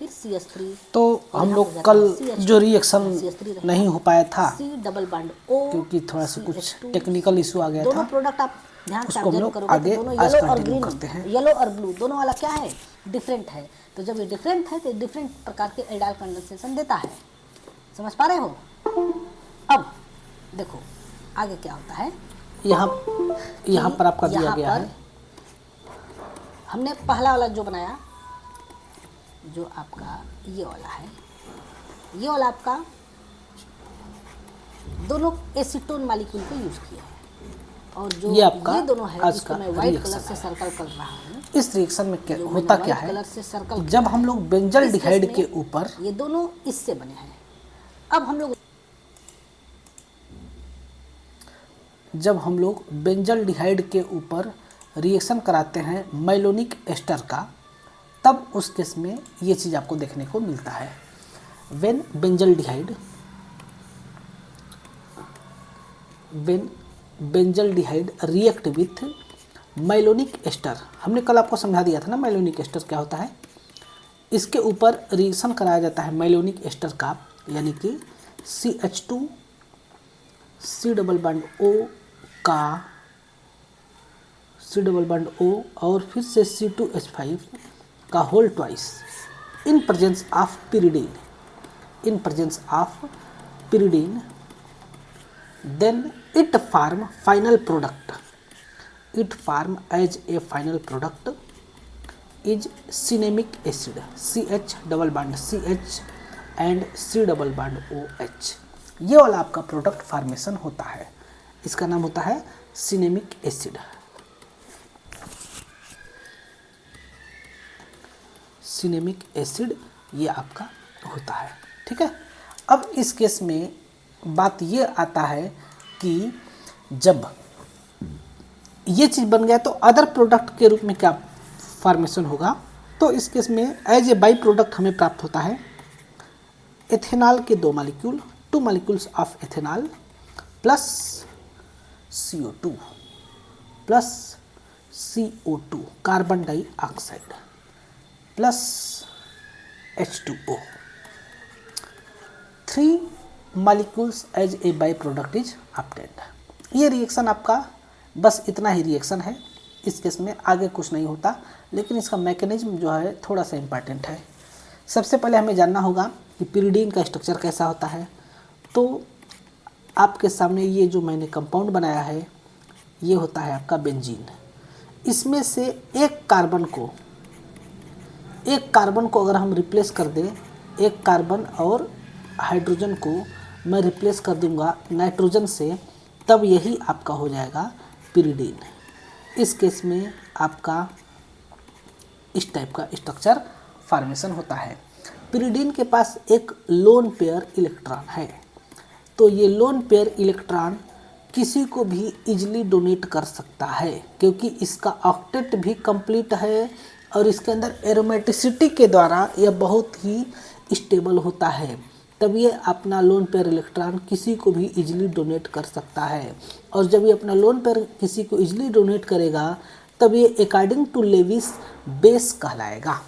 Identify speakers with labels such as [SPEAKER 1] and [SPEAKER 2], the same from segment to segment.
[SPEAKER 1] फिर CH3।
[SPEAKER 2] तो हम लोग कल जो रिएक्शन नहीं हो पाया था
[SPEAKER 1] C डबल बॉन्ड O,
[SPEAKER 2] क्योंकि थोड़ा सा कुछ
[SPEAKER 1] CH2,
[SPEAKER 2] टेक्निकल इशू आ गया
[SPEAKER 1] दोनों
[SPEAKER 2] था,
[SPEAKER 1] प्रोडक्ट आप ध्यान से
[SPEAKER 2] उसको हम
[SPEAKER 1] ऑब्जर्व
[SPEAKER 2] लोग
[SPEAKER 1] करोगे
[SPEAKER 2] आगे
[SPEAKER 1] तो दोनों
[SPEAKER 2] आज
[SPEAKER 1] येलो और
[SPEAKER 2] कंटिन्यू
[SPEAKER 1] ग्रीन,
[SPEAKER 2] करते हैं।
[SPEAKER 1] येलो और ब्लू दोनों वाला क्या है, डिफरेंट है। तो जब ये डिफरेंट है तो डिफरेंट प्रकार के एल्डाइल कंडेंसेशन देता है। समझ पा रहे हो? अब देखो आगे क्या होता है।
[SPEAKER 2] यहाँ पर आपका दिया गया है,
[SPEAKER 1] हमने पहला वाला जो बनाया, जो आपका ये वाला है, ये वाला आपका दोनों एसीटोन मॉलिक्यूल को यूज किया है। और जो
[SPEAKER 2] ये आपका
[SPEAKER 1] ये दोनों है,
[SPEAKER 2] आज
[SPEAKER 1] इसको
[SPEAKER 2] का
[SPEAKER 1] मैं व्हाइट
[SPEAKER 2] रिएक्शन
[SPEAKER 1] कलर से
[SPEAKER 2] है।
[SPEAKER 1] सर्कल कर रहा हूँ।
[SPEAKER 2] इस रिएक्शन में क्या
[SPEAKER 1] जो
[SPEAKER 2] होता
[SPEAKER 1] मैंने
[SPEAKER 2] क्या
[SPEAKER 1] व्हाइट
[SPEAKER 2] है,
[SPEAKER 1] कलर से सर्कल
[SPEAKER 2] जब हम लोग बेंजल
[SPEAKER 1] इस
[SPEAKER 2] डिहाइड
[SPEAKER 1] केस
[SPEAKER 2] के
[SPEAKER 1] में
[SPEAKER 2] ऊपर,
[SPEAKER 1] ये दोनों इससे बने हैं। अब
[SPEAKER 2] जब हम लोग बेंजल डिहाइड के ऊपर रिएक्शन कराते हैं माइलोनिक एस्टर का, तब उस केस में ये चीज़ आपको देखने को मिलता है। When benzaldehyde react with malonic ester, हमने कल आपको समझा दिया था ना माइलोनिक एस्टर क्या होता है। इसके ऊपर रिएक्शन कराया जाता है माइलोनिक एस्टर का, यानी कि CH2 C double bond O का C डबल बॉन्ड O और फिर से C2H5 का whole twice in presence of pyridine, then it form final product. It form as a final product is cinnamic acid, CH double bond CH and C double bond OH। ये वाला आपका product formation होता है, इसका नाम होता है cinnamic acid. Cinnamic acid ये आपका होता है, ठीक है। अब इस केस में बात ये आता है कि जब ये चीज़ बन गया तो अदर प्रोडक्ट के रूप में क्या फॉर्मेशन होगा, तो इस केस में एज ए बाई प्रोडक्ट हमें प्राप्त होता है एथेनॉल के 2 molecule, 2 molecules of ethanol plus CO2 plus CO2 carbon dioxide plus H2O, 3 molecules as a by product is obtained. ये रिएक्शन आपका बस इतना ही रिएक्शन है, इस केस में आगे कुछ नहीं होता, लेकिन इसका मैकेनिज्म जो है थोड़ा सा इम्पॉर्टेंट है। सबसे पहले हमें जानना होगा कि pyridine का स्ट्रक्चर कैसा होता है। तो आपके सामने ये जो मैंने कंपाउंड बनाया है ये होता है आपका बेंजीन। इसमें से एक कार्बन को अगर हम रिप्लेस कर दें, एक कार्बन और हाइड्रोजन को मैं रिप्लेस कर दूंगा नाइट्रोजन से, तब यही आपका हो जाएगा pyridine। इस केस में आपका इस टाइप का स्ट्रक्चर फॉर्मेशन होता है। pyridine के पास एक लोन पेयर इलेक्ट्रॉन है, तो ये लोन पेयर इलेक्ट्रॉन किसी को भी इजीली डोनेट कर सकता है, क्योंकि इसका ऑक्टेट भी कंप्लीट है और इसके अंदर एरोमेटिसिटी के द्वारा यह बहुत ही स्टेबल होता है। तब ये अपना लोन पेयर इलेक्ट्रॉन किसी को भी इजीली डोनेट कर सकता है, और जब ये अपना लोन पेयर किसी को इजीली डोनेट करेगा तब ये अकॉर्डिंग टू लेविस बेस कहलाएगा,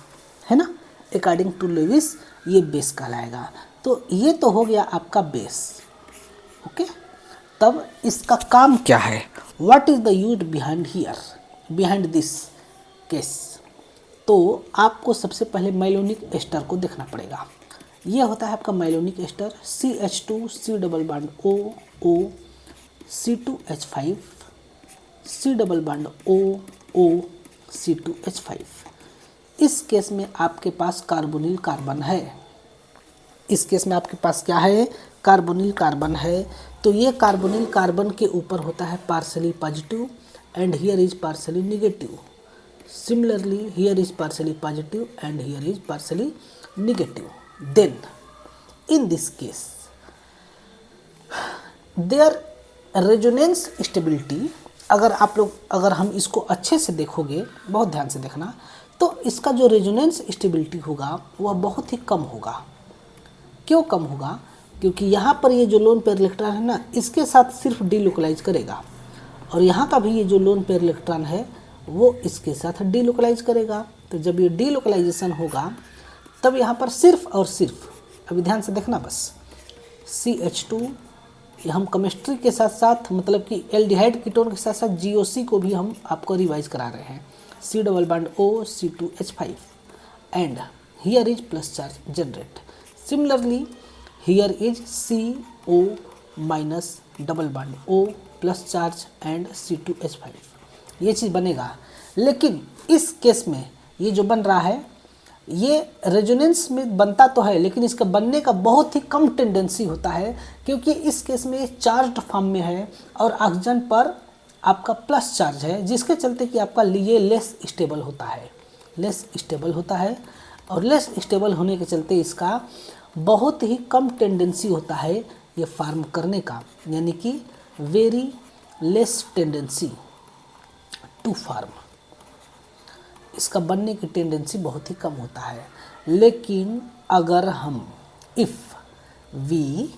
[SPEAKER 2] है ना। अकॉर्डिंग टू लेविस ये बेस कहलाएगा। तो ये तो हो गया आपका बेस, ओके। तब इसका काम क्या है, what is the use behind this case. तो आपको सबसे पहले माइलोनिक एस्टर को देखना पड़ेगा। ये होता है आपका malonic ester, CH2 C double bond O C2H5 C double bond O C2H5। इस केस में आपके पास कार्बोनिल कार्बन है, इस केस में आपके पास क्या है, कार्बोनिल कार्बन है। तो ये कार्बोनिल कार्बन के ऊपर होता है partially positive and here is partially negative. Similarly here is partially positive and here is partially negative. Then in this case there resonance stability, अगर हम इसको अच्छे से देखोगे, बहुत ध्यान से देखना, तो इसका जो रेजोनेंस स्टेबिलिटी होगा वह बहुत ही कम होगा। क्यों कम होगा, क्योंकि यहाँ पर ये जो लोन पेयर इलेक्ट्रॉन है ना, इसके साथ सिर्फ डीलोकलाइज करेगा, और यहाँ का भी ये जो लोन पेयर इलेक्ट्रॉन है वो इसके साथ डीलोकलाइज करेगा। तो जब ये डीलोकलाइजेशन होगा तब यहाँ पर सिर्फ और सिर्फ, अभी ध्यान से देखना बस, CH2, हम केमिस्ट्री के साथ साथ मतलब कि एल्डिहाइड कीटोन के साथ साथ GOC को भी हम आपको रिवाइज करा रहे हैं। C double bond O C2H5 and here is plus charge generate. Similarly here is CO minus double bond O plus charge and C2H5, ये चीज़ बनेगा। लेकिन इस केस में ये जो बन रहा है ये रेजोनेंस में बनता तो है, लेकिन इसका बनने का बहुत ही कम टेंडेंसी होता है, क्योंकि इस केस में ये चार्ज्ड फॉर्म में है और ऑक्सीजन पर आपका प्लस चार्ज है, जिसके चलते कि आपका ये लेस स्टेबल होता है, लेस स्टेबल होता है। और लेस स्टेबल होने के चलते इसका बहुत ही कम टेंडेंसी होता है ये फार्म करने का, यानी कि very less tendency to form, इसका बनने की टेंडेंसी बहुत ही कम होता है। लेकिन अगर हम if we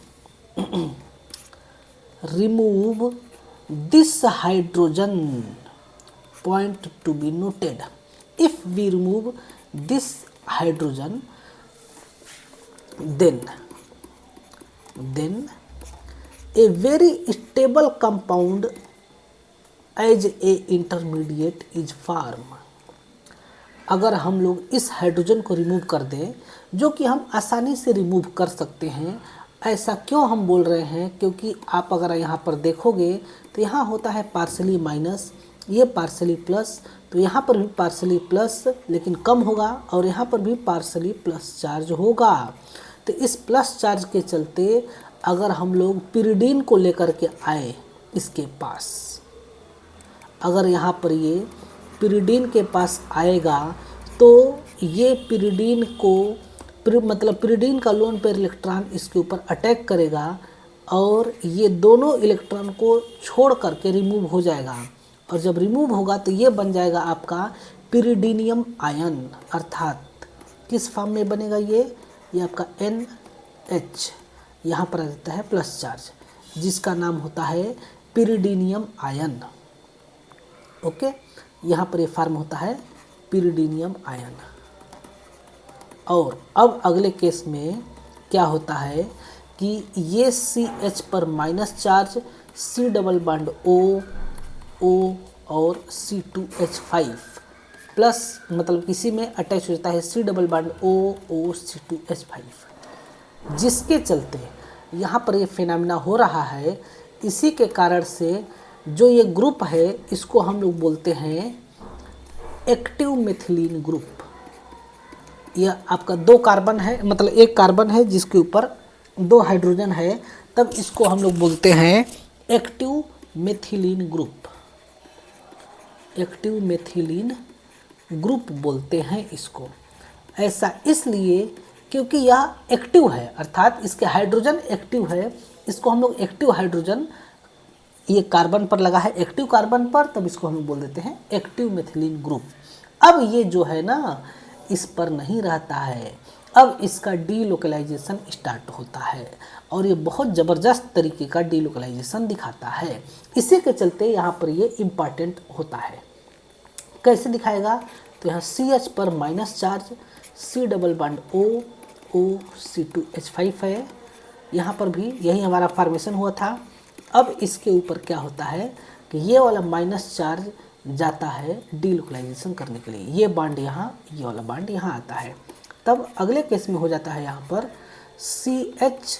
[SPEAKER 2] remove this hydrogen, point to be noted, if we remove this hydrogen then a very stable compound as a intermediate is formed। अगर हम लोग इस हाइड्रोजन को रिमूव कर दें, जो कि हम आसानी से रिमूव कर सकते हैं, ऐसा क्यों हम बोल रहे हैं, क्योंकि आप अगर यहाँ पर देखोगे तो यहाँ होता है पार्शली माइनस, ये पार्शली प्लस, तो यहाँ पर भी पार्शली प्लस लेकिन कम होगा, और यहाँ पर भी पार्शली प्लस चार्ज होगा। तो इस प्लस चार्ज के चलते अगर हम लोग पिरिडीन को लेकर के आए इसके पास, अगर यहाँ पर ये पिरिडीन के पास आएगा तो ये पिरिडीन को मतलब पिरिडीन का लोन पेयर इलेक्ट्रॉन इसके ऊपर अटैक करेगा और ये दोनों इलेक्ट्रॉन को छोड़ करके रिमूव हो जाएगा। और जब रिमूव होगा तो ये बन जाएगा आपका पिरिडीनियम आयन, अर्थात किस फॉर्म में बनेगा ये आपका NH, यहाँ पर आ जाता है प्लस चार्ज, जिसका नाम होता है पिरिडीनियम आयन। ओके, यहाँ पर ये फॉर्म होता है पिरिडीनियम आयन। और अब अगले केस में क्या होता है कि ये CH पर minus charge, C double bond O और C2H5 प्लस, मतलब किसी में अटैच हो जाता है C double bond O C2H5, जिसके चलते यहाँ पर ये फिनोमेना हो रहा है। इसी के कारण से जो ये ग्रुप है इसको हम लोग बोलते हैं एक्टिव मेथिलीन ग्रुप। यह आपका 2 कार्बन है, मतलब एक कार्बन है जिसके ऊपर 2 हाइड्रोजन है, तब इसको हम लोग बोलते हैं active methylene group, active methylene group बोलते हैं इसको। ऐसा इसलिए क्योंकि यह एक्टिव है, अर्थात इसके हाइड्रोजन एक्टिव है, इसको हम लोग एक्टिव हाइड्रोजन, ये कार्बन पर लगा है एक्टिव कार्बन पर, तब इसको हम बोल देते हैं एक्टिव मेथिलीन ग्रुप। अब ये जो है ना इस पर नहीं रहता है, अब इसका डीलोकलाइजेशन स्टार्ट होता है और ये बहुत ज़बरदस्त तरीके का डीलोकलाइजेशन दिखाता है। इसी के चलते यहाँ पर ये इम्पॉर्टेंट होता है। कैसे दिखाएगा, तो यहाँ CH पर minus charge, C double bond O C2H5 है, यहाँ पर भी यही हमारा फॉर्मेशन हुआ था। अब इसके ऊपर क्या होता है कि ये वाला माइनस चार्ज जाता है डीलोकलाइजेशन करने के लिए, ये बॉन्ड यहाँ, ये वाला बॉन्ड यहाँ आता है। तब अगले केस में हो जाता है यहाँ पर CH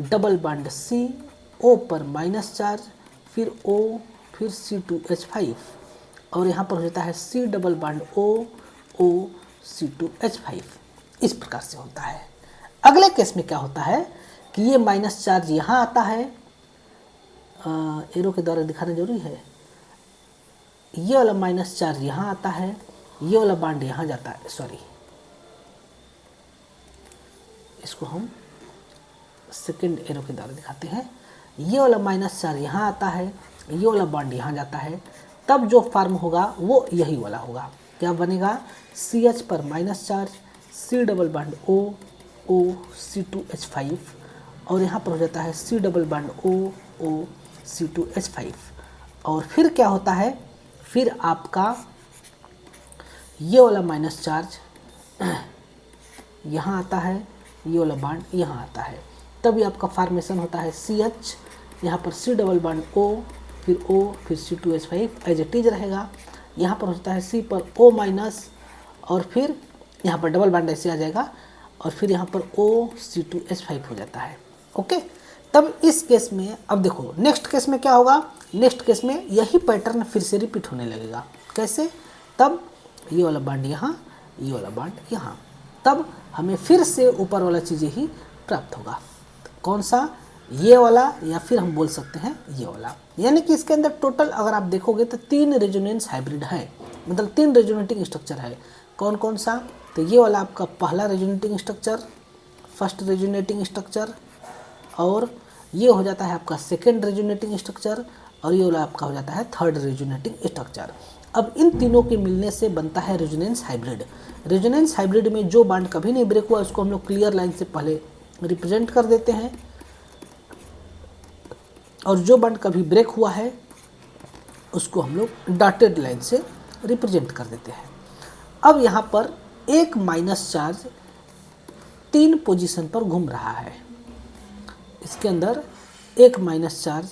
[SPEAKER 2] double bond C, O पर माइनस चार्ज, फिर O, फिर C2H5, और यहाँ पर हो जाता है C double bond O C2H5। इस प्रकार से होता है। अगले केस में क्या होता है कि ये माइनस चार्ज यहाँ आता है, एरो के द्वारा दिखाना जरूरी है, ये वाला माइनस चार्ज यहाँ आता है, ये वाला बॉन्ड यहाँ जाता है, सॉरी इसको हम सेकेंड एरो के द्वारा दिखाते हैं। ये वाला माइनस चार्ज यहाँ आता है, ये वाला बॉन्ड यहाँ जाता है, तब जो फॉर्म होगा वो यही वाला होगा। क्या बनेगा, CH पर minus charge, C double bond O C2H5, और यहाँ पर हो जाता है C double bond O C2H5। और फिर क्या होता है, फिर आपका ये वाला माइनस चार्ज यहाँ आता है, ये वाला बॉन्ड यहाँ आता है, तब ये आपका फॉर्मेशन होता है CH, यहाँ पर C डबल बॉन्ड O, फिर O, फिर C2H5 एज इट इज रहेगा। यहाँ पर होता है C पर O माइनस, और फिर यहाँ पर डबल बॉन्ड ऐसे आ जाएगा, और फिर यहाँ पर O C2H5 हो जाता है। ओके, तब इस केस में अब देखो नेक्स्ट केस में क्या होगा, नेक्स्ट केस में यही पैटर्न फिर से रिपीट होने लगेगा। कैसे? तब ये वाला बॉन्ड यहाँ, ये वाला बॉन्ड यहाँ, तब हमें फिर से ऊपर वाला चीज़ें ही प्राप्त होगा। कौन सा? ये वाला, या फिर हम बोल सकते हैं ये वाला। यानी कि इसके अंदर टोटल अगर आप देखोगे तो 3 रेजोनेंस हाइब्रिड है, मतलब 3 रेजोनेटिंग स्ट्रक्चर है। कौन कौन सा? तो ये वाला आपका पहला resonating structure, first resonating structure, और ये हो जाता है आपका सेकेंड रेजोनेटिंग स्ट्रक्चर, और ये वाला आपका हो जाता है थर्ड रेजोनेटिंग स्ट्रक्चर। अब इन तीनों के मिलने से बनता है रेजोनेंस हाइब्रिड। रेजोनेंस हाइब्रिड में जो बॉन्ड कभी नहीं ब्रेक हुआ उसको हम लोग क्लियर लाइन से पहले रिप्रेजेंट कर देते हैं, और जो बॉन्ड कभी ब्रेक हुआ है उसको हम लोग डॉटेड लाइन से रिप्रेजेंट कर देते हैं। अब यहाँ पर एक माइनस चार्ज 3 पोजीशन पर घूम रहा है, इसके अंदर एक माइनस चार्ज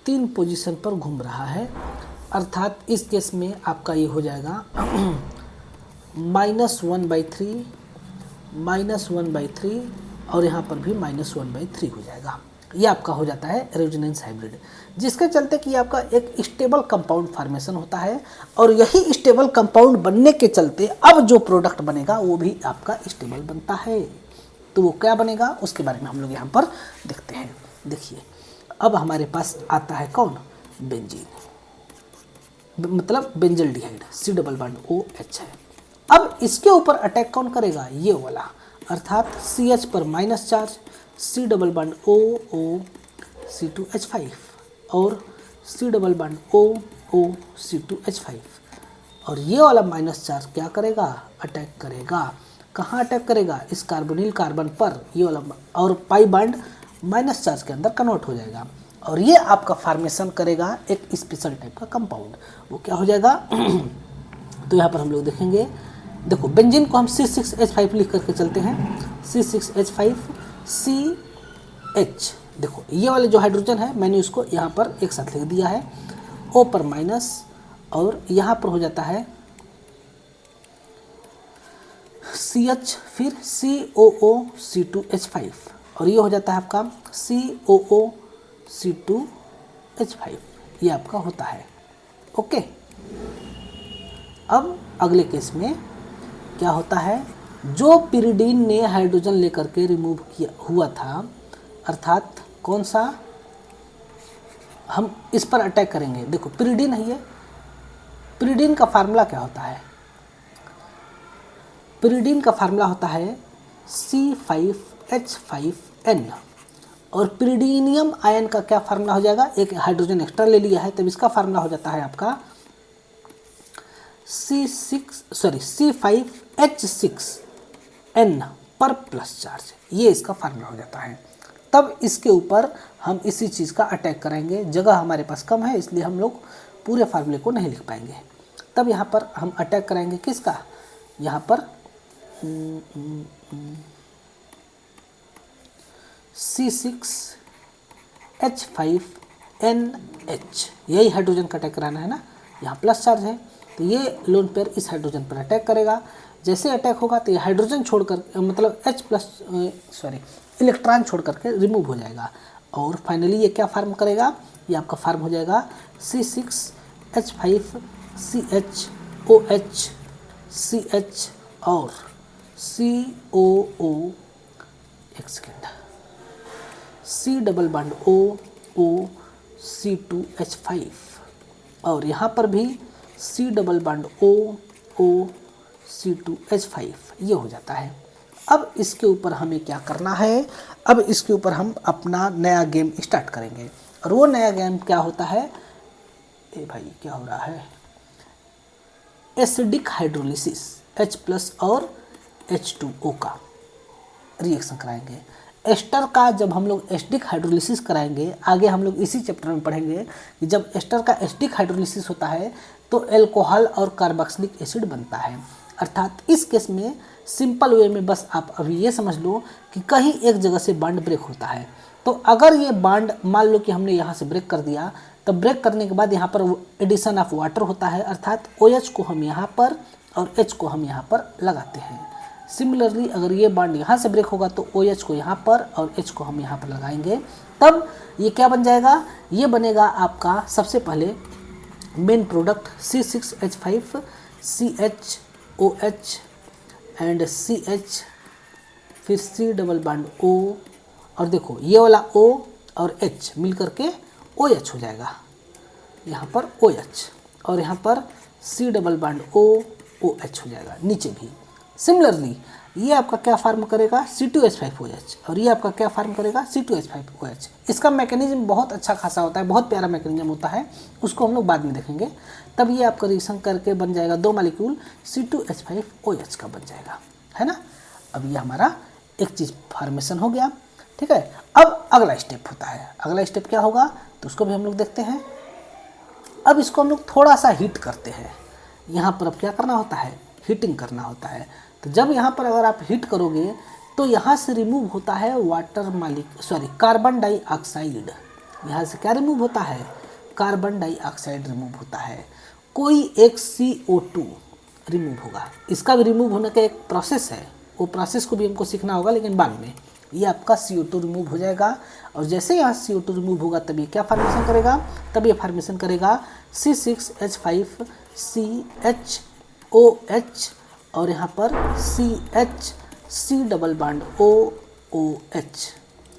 [SPEAKER 2] 3 पोजीशन पर घूम रहा है, अर्थात इस केस में आपका ये हो जाएगा -1/3, -1/3, और यहाँ पर भी -1/3 हो जाएगा। ये आपका हो जाता है रेजोनेंस हाइब्रिड, जिसके चलते कि आपका एक स्टेबल कंपाउंड फॉर्मेशन होता है, और यही स्टेबल कंपाउंड बनने के चलते अब जो प्रोडक्ट बनेगा वो भी आपका स्टेबल बनता है। तो वो क्या बनेगा उसके बारे में हम लोग यहाँ पर देखते हैं। देखिए, अब हमारे पास आता है कौन? बेंजीन, मतलब benzaldehyde, C double bond OH है। अब इसके ऊपर अटैक कौन करेगा? ये वाला, अर्थात CH पर minus charge, C double bond O C2H5, और C double bond O C2H5, और ये वाला माइनस चार्ज क्या करेगा? अटैक करेगा। कहाँ अटैक करेगा? इस कार्बोनिल कार्बन पर, ये वाला, और पाई बॉन्ड माइनस चार्ज के अंदर कन्वर्ट हो जाएगा, और ये आपका फॉर्मेशन करेगा एक स्पेशल टाइप का कंपाउंड। वो क्या हो जाएगा? तो यहाँ पर हम लोग देखेंगे, देखो बेंजीन को हम C6H5 लिख करके चलते हैं, C6H5CH। देखो ये वाले जो हाइड्रोजन है मैंने उसको यहाँ पर एक साथ लिख दिया है, O पर माइनस, और यहाँ पर हो जाता है CH, फिर COOC2H5, और ये हो जाता है आपका COOC2H5, ये आपका होता है। ओके, अब अगले केस में क्या होता है? जो पिरिडीन ने हाइड्रोजन लेकर के रिमूव किया हुआ था, अर्थात कौन सा? हम इस पर अटैक करेंगे। देखो पिरिडीन है ये, पिरिडीन का फार्मूला क्या होता है? पिरिडीन का फार्मूला होता है C5H5N, और पिरिडीनियम आयन का क्या फार्मूला हो जाएगा? एक हाइड्रोजन एक्स्ट्रा ले लिया है, तब इसका फार्मूला हो जाता है आपका C5H6N पर प्लस चार्ज, ये इसका फार्मूला हो जाता है। तब इसके ऊपर हम इसी चीज़ का अटैक करेंगे, जगह हमारे पास कम है इसलिए हम लोग पूरे फार्मूले को नहीं लिख पाएंगे। तब यहाँ पर हम अटैक करेंगे किसका? यहाँ पर C6H5NH, यही हाइड्रोजन का अटैक कराना है ना, यहाँ प्लस चार्ज है, तो ये लोन पेयर इस हाइड्रोजन पर अटैक करेगा। जैसे अटैक होगा तो ये हाइड्रोजन छोड़कर, मतलब इलेक्ट्रॉन छोड़ करके रिमूव हो जाएगा, और फाइनली ये क्या फार्म करेगा? ये आपका फार्म हो जाएगा C6H5CHOHCH और COO, एक second, C double bond OOC2H5, और यहाँ पर भी C डबल बॉन्ड OOC2H5, ये हो जाता है। अब इसके ऊपर हमें क्या करना है? अब इसके ऊपर हम अपना नया गेम स्टार्ट करेंगे, और वो नया गेम क्या होता है? ए भाई क्या हो रहा है? एसिडिक हाइड्रोलिसिस, H+ और H2O का रिएक्शन कराएंगे। एस्टर का जब हम लोग एसिडिक हाइड्रोलिसिस कराएंगे, आगे हम लोग इसी चैप्टर में पढ़ेंगे कि जब एस्टर का एसिडिक हाइड्रोलिसिस होता है तो एल्कोहल और कार्बोक्सिलिक एसिड बनता है। अर्थात इस केस में सिंपल वे में बस आप अभी ये समझ लो कि कहीं एक जगह से बॉन्ड ब्रेक होता है। तो अगर ये बॉन्ड मान लो कि हमने यहाँ से ब्रेक कर दिया, तो ब्रेक करने के बाद यहाँ पर एडिशन ऑफ वाटर होता है, अर्थात OH को हम यहाँ पर और H को हम यहाँ पर लगाते हैं। सिमिलरली अगर ये बॉन्ड यहाँ से ब्रेक होगा तो OH को यहाँ पर और H को हम यहाँ पर लगाएंगे, तब ये क्या बन जाएगा, ये बनेगा आपका सबसे पहले main product C6H5CHOH and CH, फिर C डबल बॉन्ड O, और देखो ये वाला O और H मिल करके OH हो जाएगा, यहाँ पर OH, और यहाँ पर C डबल बॉन्ड OH हो जाएगा नीचे भी। सिमिलरली ये आपका क्या फार्म करेगा, C2H5OH, और ये आपका क्या फार्म करेगा, C2H5OH। इसका मैकेनिज्म बहुत अच्छा खासा होता है, बहुत प्यारा मैकेनिज्म होता है, उसको हम लोग बाद में देखेंगे। तब ये आपका रिएक्शन करके बन जाएगा 2 मॉलिक्यूल C2H5OH का बन जाएगा, है ना। अब ये हमारा एक चीज़ फॉर्मेशन हो गया, ठीक है। अब अगला स्टेप होता है, अगला स्टेप क्या होगा तो उसको भी हम लोग देखते हैं। अब इसको हम लोग थोड़ा सा हीट करते हैं। यहाँ पर अब क्या करना होता है, हीटिंग करना होता है। तो जब यहाँ पर अगर आप हीट करोगे तो यहाँ से रिमूव होता है कार्बन डाइऑक्साइड। यहाँ से क्या रिमूव होता है, कार्बन डाइऑक्साइड रिमूव होता है। कोई एक CO2 रिमूव होगा। इसका भी रिमूव होने का एक प्रोसेस है, वो प्रोसेस को भी हमको सीखना होगा, लेकिन बाद में। ये आपका CO2 रिमूव हो जाएगा, और जैसे यहाँ CO2 रिमूव होगा तब ये क्या फार्मेशन करेगा, तब ये फार्मेशन करेगा C6H5CHOH, और यहाँ पर CH C double bond OOH,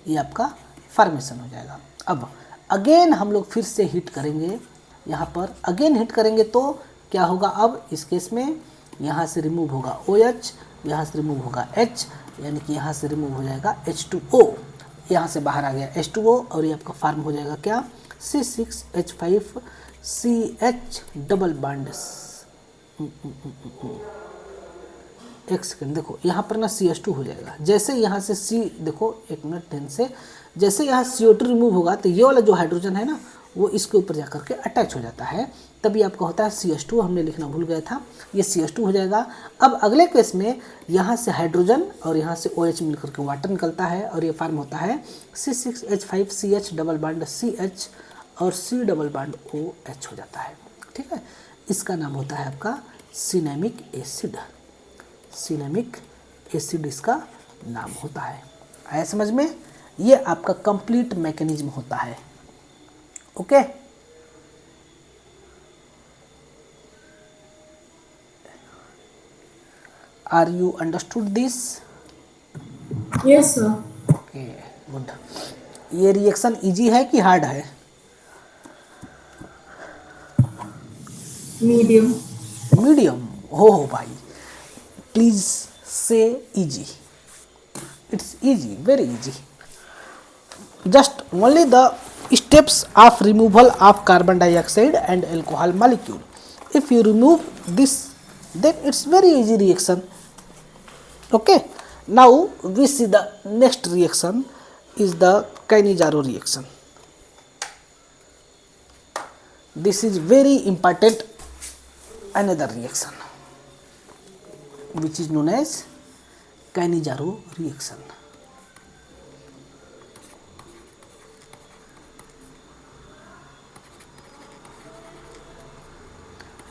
[SPEAKER 2] ये आपका फार्मेशन हो जाएगा। अब अगेन हम लोग फिर से हीट करेंगे, यहाँ पर अगेन हीट करेंगे तो क्या होगा, अब इस केस में यहाँ से रिमूव होगा OH, यहाँ से रिमूव होगा H, यानी कि यहाँ से रिमूव हो जाएगा H2O, यहाँ से बाहर आ गया H2O, और ये आपका फार्म हो जाएगा क्या, C6H5CH डबल बॉन्ड। एक सेकंड देखो, यहाँ पर ना CH2 हो जाएगा। जैसे यहाँ से C, देखो एक मिनट ध्यान से, जैसे यहाँ CO2 रिमूव होगा तो ये वाला जो हाइड्रोजन है ना वो इसके ऊपर जाकर के अटैच हो जाता है, तभी आपका होता है CH2। हमने लिखना भूल गया था, ये CH2 हो जाएगा। अब अगले केस में यहाँ से हाइड्रोजन और यहाँ से OH मिलकर के वाटर निकलता है, और ये फार्म होता है C6H5CH डबल बॉन्ड CH और C डबल बॉन्ड OH हो जाता है, ठीक है। इसका नाम होता है आपका सिनेमिक एसिड। सिनेमिक एसिड इसका नाम होता है। आया समझ में, ये आपका कंप्लीट मैकेनिज्म होता है। Okay, are you understood this?
[SPEAKER 3] Yes sir.
[SPEAKER 2] Okay good. ये रिएक्शन इजी है कि हार्ड है?
[SPEAKER 3] मीडियम।
[SPEAKER 2] मीडियम हो भाई, प्लीज से easy. It's easy, very easy. Just only the steps of removal of carbon dioxide and alcohol molecule. If you remove this, then it's very easy reaction. Okay, now we see the next reaction is the Cannizzaro reaction. This is very important, another reaction which is known as Cannizzaro reaction.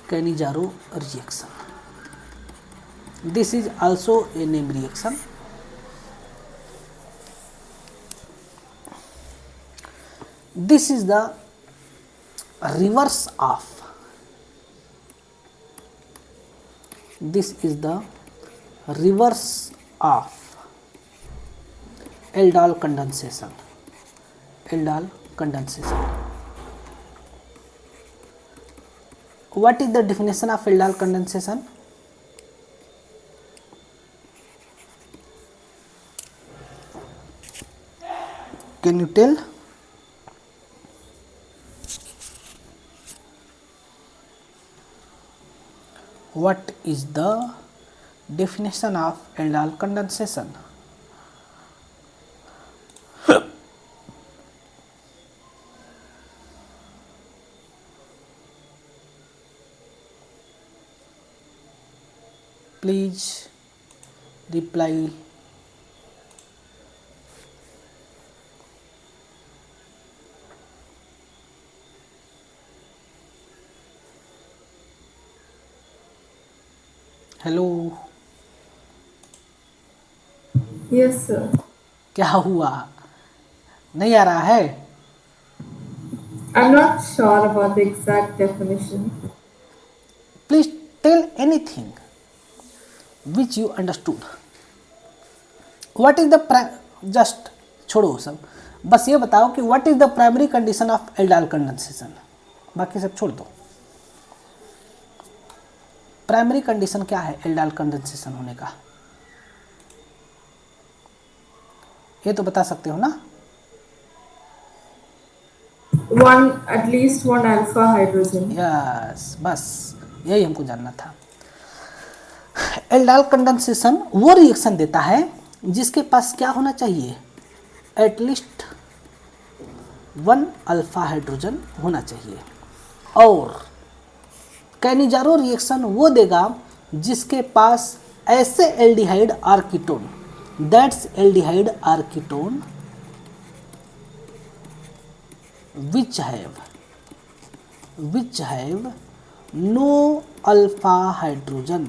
[SPEAKER 2] Cannizzaro reaction. This is also a name reaction. This is the reverse of. This is the reverse of aldol condensation. Aldol condensation. What is the definition of aldol condensation? Can you tell? What is the definition of aldol condensation? Please reply. Hello,
[SPEAKER 3] Yes, sir.
[SPEAKER 2] क्या हुआ, नहीं आ रहा है?
[SPEAKER 3] I'm not sure about the exact definition.
[SPEAKER 2] Please tell anything which you understood. What is the just छोड़ो सब, बस ये बताओ कि what is the primary condition of aldehyde condensation, बाकी सब छोड़ दो। प्राइमरी कंडीशन क्या है एल्डिहाइड कंडेंसेशन होने का, ये तो बता सकते हो ना?
[SPEAKER 3] At least one alpha hydrogen.
[SPEAKER 2] Yes, बस यही हमको जानना था। एल्डिहाइड कंडेंसेशन वो रिएक्शन देता है जिसके पास क्या होना चाहिए, एटलीस्ट 1 अल्फा हाइड्रोजन होना चाहिए। और कैनिजारो रिएक्शन वो देगा जिसके पास ऐसे aldehyde or ketone, that's aldehyde or ketone which have no alpha hydrogen.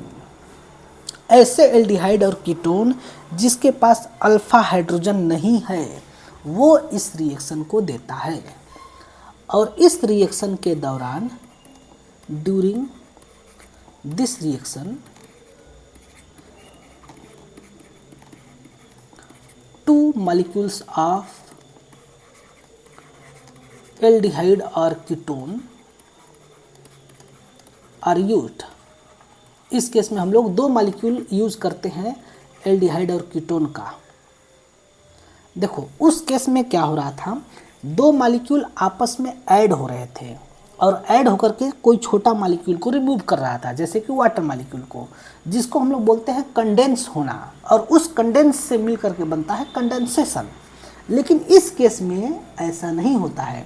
[SPEAKER 2] ऐसे एल्डिहाइड और कीटोन जिसके पास अल्फा हाइड्रोजन नहीं है वो इस रिएक्शन को देता है। और इस रिएक्शन के दौरान during this reaction 2 molecules of aldehyde और कीटोन आर यूज्ड। इस केस में हम लोग 2 मॉलिक्यूल यूज करते हैं एल्डिहाइड और कीटोन का। देखो उस केस में क्या हो रहा था, 2 मॉलिक्यूल आपस में ऐड हो रहे थे और ऐड होकर के कोई छोटा मॉलिक्यूल को रिमूव कर रहा था, जैसे कि वाटर मॉलिक्यूल को, जिसको हम लोग बोलते हैं कंडेंस होना, और उस कंडेंस से मिल करके बनता है कंडेंसेशन। लेकिन इस केस में ऐसा नहीं होता है।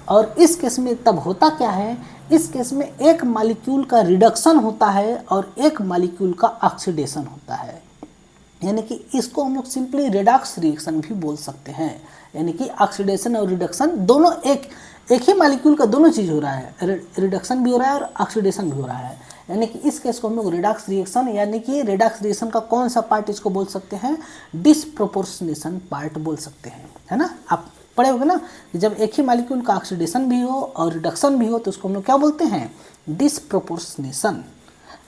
[SPEAKER 2] और इस केस में तब होता क्या है, इस केस में एक मॉलिक्यूल का रिडक्शन होता है और एक मॉलिक्यूल का ऑक्सीडेशन होता है। यानी कि इसको हम लोग सिंपली रिडक्स रिएक्शन भी बोल सकते हैं। यानी कि ऑक्सीडेशन और रिडक्शन दोनों एक ही मॉलिक्यूल का दोनों चीज़ हो रहा है, रिडक्शन भी हो रहा है और ऑक्सीडेशन भी हो रहा है। यानी कि इस केस को हम लोग रिडक्स रिएक्शन, यानी कि रिडक्स रिएक्शन का कौन सा पार्ट इसको बोल सकते हैं, डिसप्रोपोर्शनेशन पार्ट बोल सकते हैं, है ना। आप पढ़े होगे ना कि जब एक ही मॉलिक्यूल का ऑक्सीडेशन भी हो और रिडक्शन भी हो तो उसको हम लोग क्या बोलते हैं, डिसप्रोपोर्शनेशन,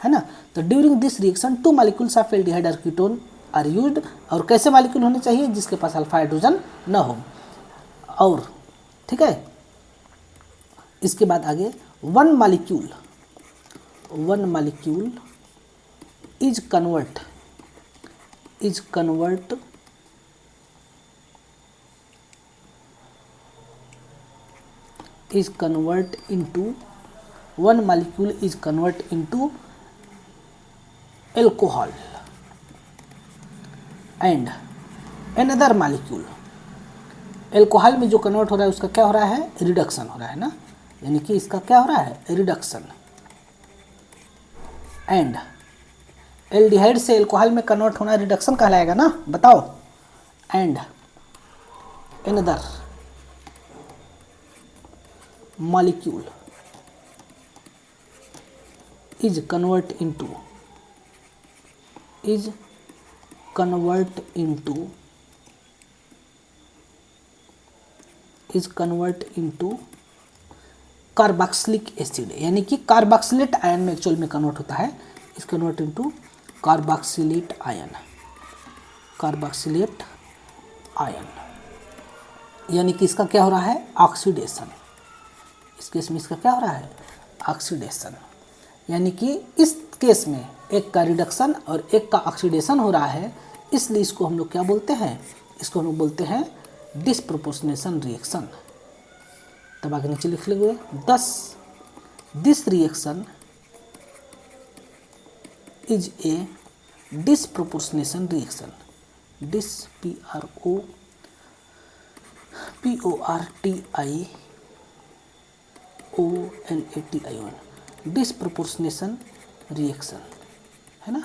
[SPEAKER 2] है ना। तो during this reaction 2 molecules of aldehyde और कीटोन आर यूज्ड। और कैसे मॉलिक्यूल होने चाहिए, जिसके पास अल्फा हाइड्रोजन न हो। और ठीक है, इसके बाद आगे 1 molecule is convert into 1 molecule is convert into alcohol and another molecule। Alcohol में जो कन्वर्ट हो रहा है उसका क्या हो रहा है, रिडक्शन हो रहा है ना। यानी कि इसका क्या हो रहा है, रिडक्शन। एंड एल्डिहाइड से एल्कोहल में कन्वर्ट होना रिडक्शन कहलाएगा ना, बताओ। And another molecule is convert into carboxylic acid. यानी कि कार्बोक्सिलेट आयन में एक्चुअल में कन्वर्ट होता है, is convert into carboxylate ion. यानी कि इसका क्या हो रहा है, ऑक्सीडेशन। इस केस में इसका क्या हो रहा है, ऑक्सीडेशन। यानी कि इस केस में एक का रिडक्शन और एक का ऑक्सीडेशन हो रहा है, इसलिए इसको हम लोग क्या बोलते हैं, इसको हम लोग बोलते हैं डिसप्रोपोर्शनेशन रिएक्शन। तब आगे नीचे लिख लेंगे, thus this reaction is a disproportionation reaction. Dis PROPORTION disproportionation reaction, है ना।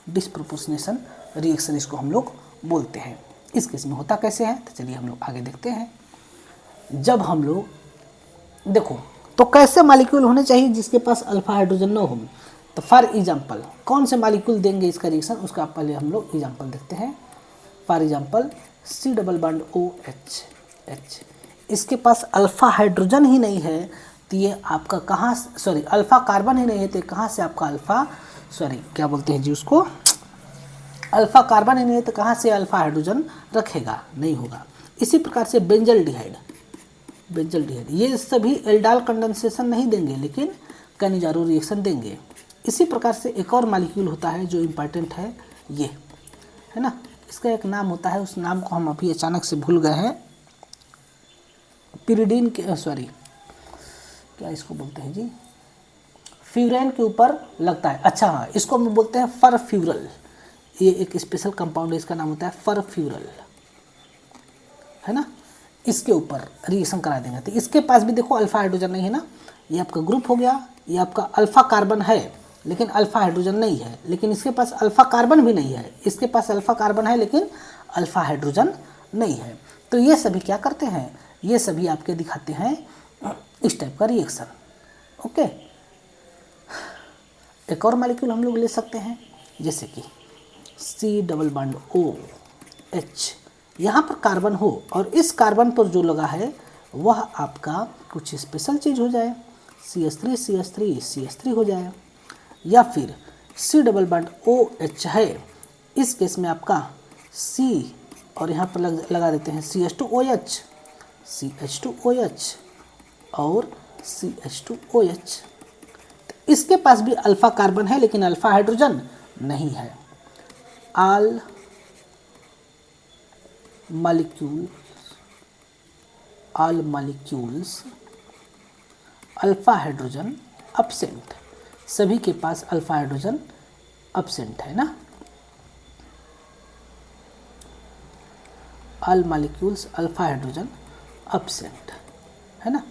[SPEAKER 2] डिस्प्रोपोर्शनेशन रिएक्शन इसको हम लोग बोलते हैं। इस केस में होता कैसे है, तो चलिए हम लोग आगे देखते हैं। जब हम लोग देखो तो कैसे मॉलिक्यूल होने चाहिए जिसके पास अल्फा हाइड्रोजन न हो, तो फॉर एग्जांपल कौन से मॉलिक्यूल देंगे इसका रिएक्शन, उसका पहले हम लोग एग्जांपल देखते हैं। For example C double bond OH, इसके पास अल्फा हाइड्रोजन ही नहीं है तो ये आपका कहाँ, सॉरी अल्फा कार्बन ही नहीं है तो कहाँ से आपका अल्फा, सॉरी क्या बोलते हैं जी उसको, अल्फा कार्बन ही नहीं है तो कहाँ से अल्फा हाइड्रोजन रखेगा, नहीं होगा। इसी प्रकार से बेंजल डिहाइड, ये सभी एल्डाल कंडेंसेशन नहीं देंगे लेकिन कैनिजारो रिएक्शन देंगे। इसी प्रकार से एक और मॉलिक्यूल होता है जो इम्पॉर्टेंट है, ये है ना, इसका एक नाम होता है, उस नाम को हम अभी अचानक से भूल गए हैं। पिरिडीन के, सॉरी क्या इसको बोलते हैं जी, फ्यूरेन के ऊपर लगता है, अच्छा हाँ, इसको हम बोलते हैं फरफ्यूरल। ये एक स्पेशल कंपाउंड है, इसका नाम होता है फरफ्यूरल, है ना। इसके ऊपर रिएक्शन करा देंगे तो इसके पास भी देखो अल्फा हाइड्रोजन नहीं है ना, ये आपका ग्रुप हो गया, ये आपका अल्फा कार्बन है लेकिन अल्फा हाइड्रोजन नहीं है, लेकिन इसके पास अल्फा कार्बन भी नहीं है, इसके पास अल्फा कार्बन है लेकिन अल्फा हाइड्रोजन नहीं है। तो ये सभी क्या करते हैं, ये सभी आपके दिखाते हैं इस टाइप का रिएक्शन। ओके, एक और मॉलिक्यूल हम लोग ले सकते हैं जैसे कि C डबल बॉन्ड OH, यहाँ पर कार्बन हो और इस कार्बन पर जो लगा है वह आपका कुछ स्पेशल चीज़ हो जाए, CH3 हो जाए। या फिर C डबल बॉन्ड OH है, इस केस में आपका C और यहाँ पर लगा देते हैं CH2OH और CH2OH। तो इसके पास भी अल्फा कार्बन है लेकिन अल्फा हाइड्रोजन नहीं है। All molecules alpha hydrogen absent, सभी के पास अल्फा हाइड्रोजन अब्सेंट है ना। All molecules alpha hydrogen absent, है ना।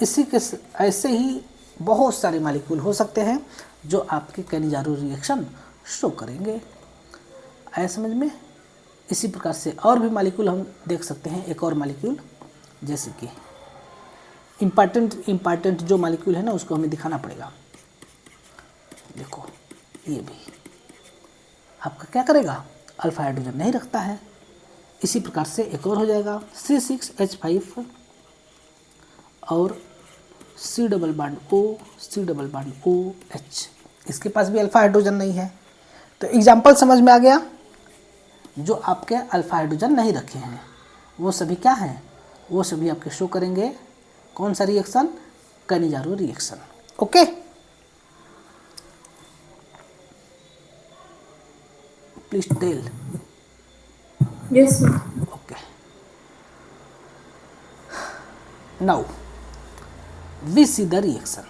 [SPEAKER 2] इसी के ऐसे ही बहुत सारे मॉलिक्यूल हो सकते हैं जो आपके कैनिजारो रिएक्शन शो करेंगे, आया समझ में। इसी प्रकार से और भी मॉलिक्यूल हम देख सकते हैं। एक और मॉलिक्यूल जैसे कि इम्पॉर्टेंट जो मॉलिक्यूल है ना उसको हमें दिखाना पड़ेगा। देखो ये भी आपका क्या करेगा, अल्फा हाइड्रोजन नहीं रखता है। इसी प्रकार से एक और हो जाएगा C6H5 और C डबल बॉन्ड OH, इसके पास भी अल्फा हाइड्रोजन नहीं है। तो एग्जाम्पल समझ में आ गया, जो आपके अल्फा हाइड्रोजन नहीं रखे हैं वो सभी क्या हैं, वो सभी आपके शो करेंगे कौन सा reaction, Cannizzaro reaction. Okay, please tell.
[SPEAKER 3] Yes, sir.
[SPEAKER 2] Okay, now we see the reaction.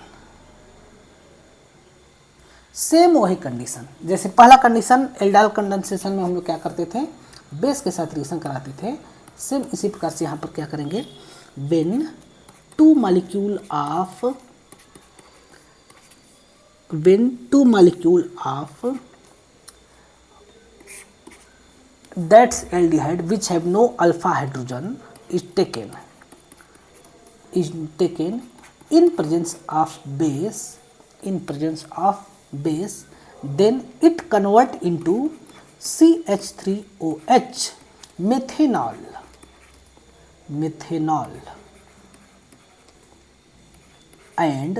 [SPEAKER 2] Same वही कंडीशन, जैसे पहला कंडीशन एल्डाल कंडेंसेशन में हम लोग क्या करते थे, बेस के साथ रिएक्शन कराते थे, सेम इसी प्रकार से यहाँ पर क्या करेंगे, when two molecule of that's aldehyde which have no alpha hydrogen is taken in presence of base, then it convert into CH3OH, methanol, and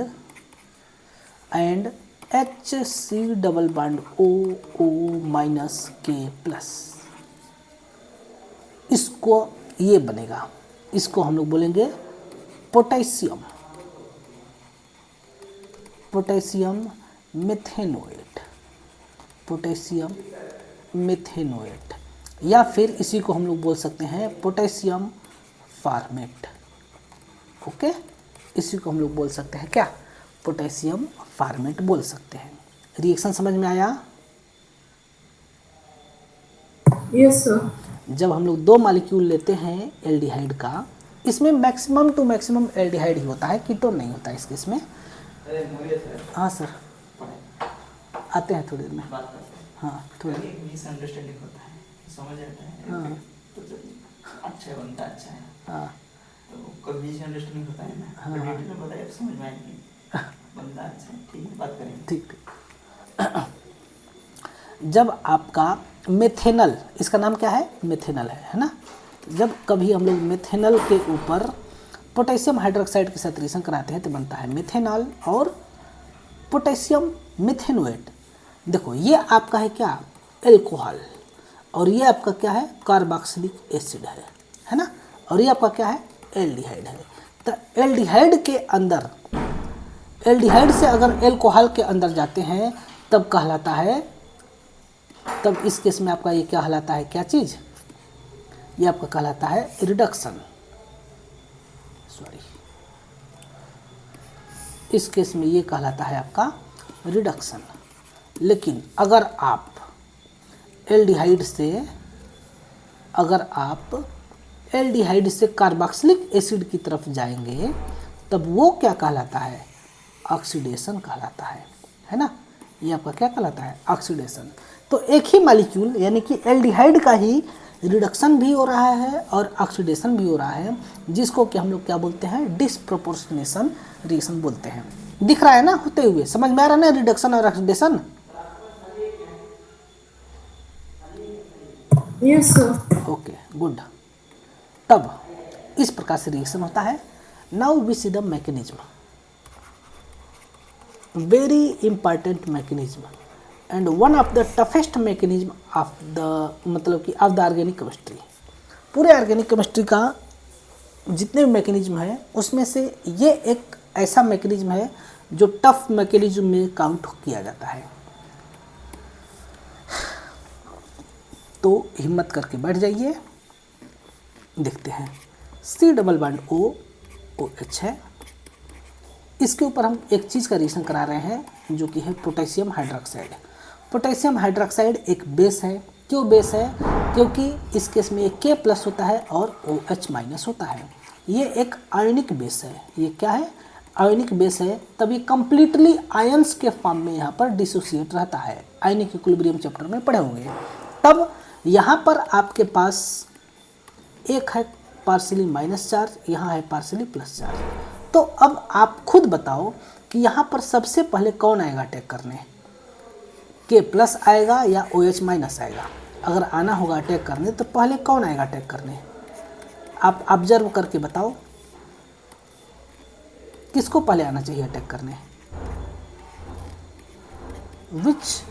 [SPEAKER 2] HC double bond OO minus K plus, इसको ये बनेगा, इसको हम लोग बोलेंगे potassium मेथेनोएट, या फिर इसी को हम लोग बोल सकते हैं पोटेशियम फार्मेट। ओके, इसी को हम लोग बोल सकते हैं क्या, पोटेशियम फार्मेट बोल सकते हैं। रिएक्शन समझ में आया?
[SPEAKER 3] Yes, sir.
[SPEAKER 2] जब हम लोग दो मॉलिक्यूल लेते हैं एल्डिहाइड का, इसमें मैक्सिमम टू मैक्सिमम एल्डिहाइड ही होता है, कीटोन नहीं होता है इस केस में। हाँ सर, आते हैं थोड़ी देर में। हाँ थोड़ा।
[SPEAKER 4] कभी एक मिसअंडरस्टैंडिंग होता है, समझ आता है
[SPEAKER 2] हाँ।
[SPEAKER 4] तो जब अच्छा है बनता अच्छा है,
[SPEAKER 2] हाँ
[SPEAKER 4] तो कभी मिसअंडरस्टैंडिंग होता है ना,
[SPEAKER 2] हाँ,
[SPEAKER 4] तो
[SPEAKER 2] हाँ।
[SPEAKER 4] डिटेल में बताया समझ में आएगी, बनता अच्छा है, ठीक है, बात करेंगे।
[SPEAKER 2] ठीक ठीक। जब आपका मेथेनल, इसका नाम क्या है, मेथेनल है ना। जब कभी हम लोग मेथेनल के ऊपर पोटेशियम हाइड्रोक्साइड के साथ रिएक्शन कराते हैं तो बनता है मेथेनॉल और पोटेशियम मिथेनोएट। देखो ये आपका है क्या, एल्कोहल, और ये आपका क्या है, कार्बोक्सिलिक एसिड है ना। और ये आपका क्या है, एल्डिहाइड है। तो एल्डिहाइड के अंदर, एल्डिहाइड से अगर एल्कोहल के अंदर जाते हैं तब कहलाता है, तब इस केस में आपका ये क्या कहलाता है, क्या चीज़, ये आपका कहलाता है रिडक्शन। सॉरी, इस केस में ये कहलाता है आपका रिडक्शन। लेकिन अगर आप एल्डिहाइड से, अगर आप एल्डिहाइड से कार्बोक्सिलिक एसिड की तरफ जाएंगे तब वो क्या कहलाता है, ऑक्सीडेशन कहलाता है ना। ये आपका क्या कहलाता है, ऑक्सीडेशन। तो एक ही मॉलिक्यूल यानी कि एल्डिहाइड का ही रिडक्शन भी हो रहा है और ऑक्सीडेशन भी हो रहा है, जिसको कि हम लोग क्या बोलते हैं, डिसप्रोपोर्शनेशन रिएक्शन बोलते हैं। दिख रहा है ना होते हुए, समझ में आ रहा है ना रिडक्शन और oxidation.
[SPEAKER 3] Yes, sir.
[SPEAKER 2] Okay good. तब इस प्रकार से रिएक्शन होता है। Now we see the mechanism, very important mechanism and one of the toughest mechanism of the, मतलब कि ऑफ द ऑर्गेनिक केमिस्ट्री। पूरे ऑर्गेनिक केमिस्ट्री का जितने भी मैकेनिज्म है उसमें से ये एक ऐसा मैकेनिज्म है जो टफ मैकेनिज्म में काउंट किया जाता है। तो हिम्मत करके बैठ जाइए, देखते हैं। C डबल बॉन्ड OH है, इसके ऊपर हम एक चीज़ का रिएक्शन करा रहे हैं जो कि है पोटेशियम हाइड्रोक्साइड। पोटेशियम हाइड्रोक्साइड एक बेस है। क्यों बेस है, क्योंकि इस केस में K प्लस होता है और OH माइनस होता है। ये एक आयनिक बेस है। ये क्या है, आयनिक बेस है, तभी कंप्लीटली आयंस के फॉर्म में यहाँ पर डिसोसिएट रहता है। आयनिक इक्विलिब्रियम चैप्टर में पढ़े होंगे। तब यहाँ पर आपके पास एक है पार्शियली माइनस चार्ज, यहाँ है पार्शियली प्लस चार्ज। तो अब आप खुद बताओ कि यहाँ पर सबसे पहले कौन आएगा अटैक करने, K प्लस आएगा या OH माइनस आएगा। अगर आना होगा अटैक करने तो पहले कौन आएगा अटैक करने, आप ऑब्जर्व करके बताओ किसको पहले आना चाहिए अटैक करने। Which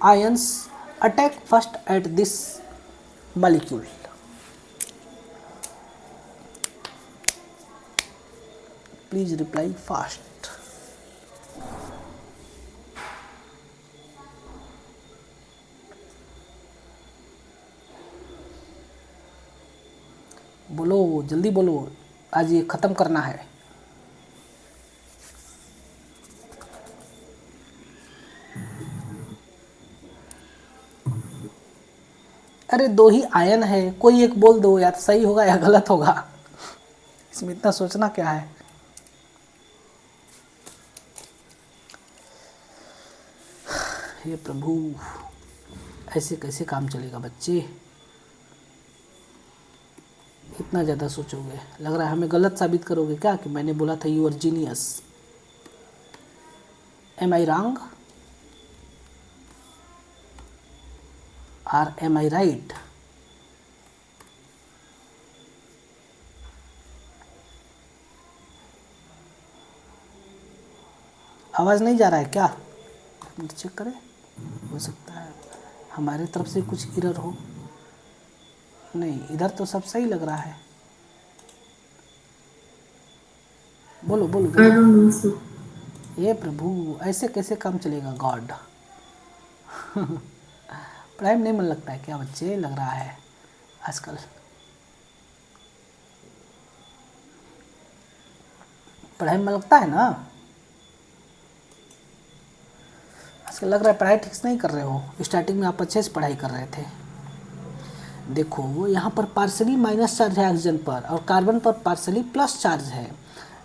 [SPEAKER 2] ions attack first at this molecule. Please reply fast. बोलो जल्दी बोलो, आज ये ख़त्म करना है। अरे दो ही आयन है, कोई एक बोल दो, या तो सही होगा या गलत होगा, इसमें इतना सोचना क्या है। हे प्रभु, ऐसे कैसे काम चलेगा बच्चे, इतना ज़्यादा सोचोगे। लग रहा है हमें गलत साबित करोगे क्या कि मैंने बोला था you are genius. Am I wrong और एम आई राइट। आवाज़ नहीं जा रहा है क्या, चेक करें, हो सकता है हमारे तरफ से कुछ एरर हो। नहीं, इधर तो सब सही लग रहा है। बोलो बोलो
[SPEAKER 3] I
[SPEAKER 2] बोलो।
[SPEAKER 3] don't know, sir.
[SPEAKER 2] ये प्रभु, ऐसे कैसे काम चलेगा गॉड। पढ़ाई में नहीं मन लगता है क्या बच्चे, लग रहा है आजकल। पढ़ाई में मन लगता है ना आजकल, लग रहा है पढ़ाई ठीक से नहीं कर रहे हो। स्टार्टिंग में आप अच्छे से पढ़ाई कर रहे थे। देखो यहाँ पर पार्सली माइनस चार्ज है ऑक्सीजन पर और कार्बन पर पार्सली प्लस चार्ज है,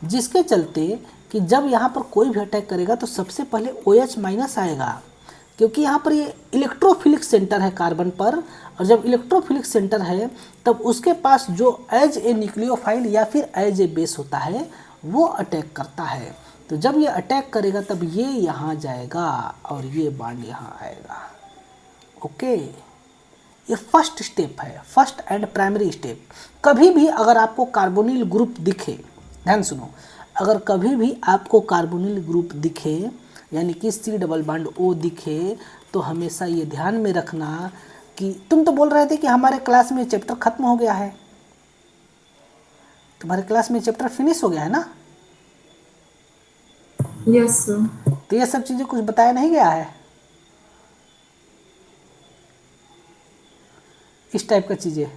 [SPEAKER 2] जिसके चलते कि जब यहाँ पर कोई भी अटैक करेगा तो सबसे पहले OH माइनस आएगा, क्योंकि यहाँ पर ये इलेक्ट्रोफिलिक सेंटर है कार्बन पर, और जब इलेक्ट्रोफिलिक सेंटर है तब उसके पास जो एज ए न्यूक्लियोफाइल या फिर एज ए बेस होता है वो अटैक करता है। तो जब ये अटैक करेगा तब ये यहाँ जाएगा और ये बॉन्ड यहाँ आएगा। ओके, ये फर्स्ट स्टेप है, फर्स्ट एंड प्राइमरी स्टेप। कभी भी अगर आपको कार्बोनिल ग्रुप दिखे, ध्यान सुनो, अगर कभी भी आपको कार्बोनिल ग्रुप दिखे यानी कि C डबल बॉन्ड O दिखे तो हमेशा ये ध्यान में रखना कि तुम तो बोल रहे थे कि हमारे क्लास में चैप्टर खत्म हो गया है, तुम्हारे क्लास में चैप्टर फिनिश हो गया है ना?
[SPEAKER 3] Yes, sir.
[SPEAKER 2] तो ये सब चीज़ें कुछ बताया नहीं गया है, इस टाइप का चीज़ें।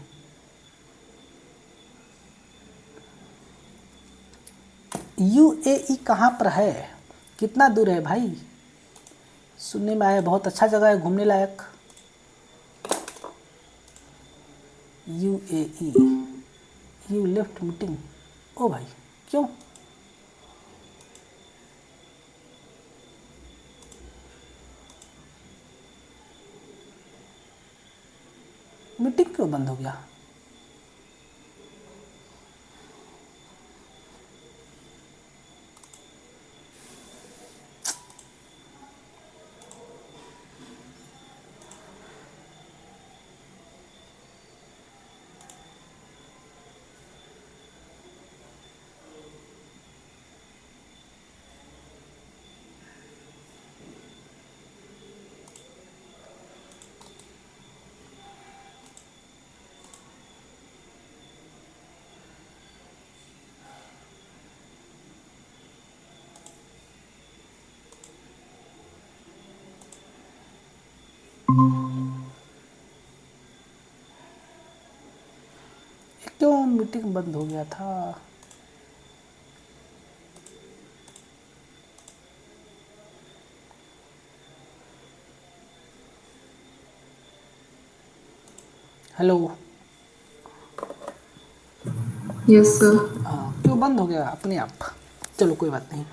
[SPEAKER 2] UAE कहाँ पर है, कितना दूर है भाई? सुनने में आया बहुत अच्छा जगह है घूमने लायक। UAE, you left meeting. ओ भाई क्यों? मीटिंग क्यों बंद हो गया? क्यों मीटिंग बंद हो गया था? Hello,
[SPEAKER 3] Yes, sir.
[SPEAKER 2] हाँ क्यों बंद हो गया अपने आप? चलो कोई बात नहीं।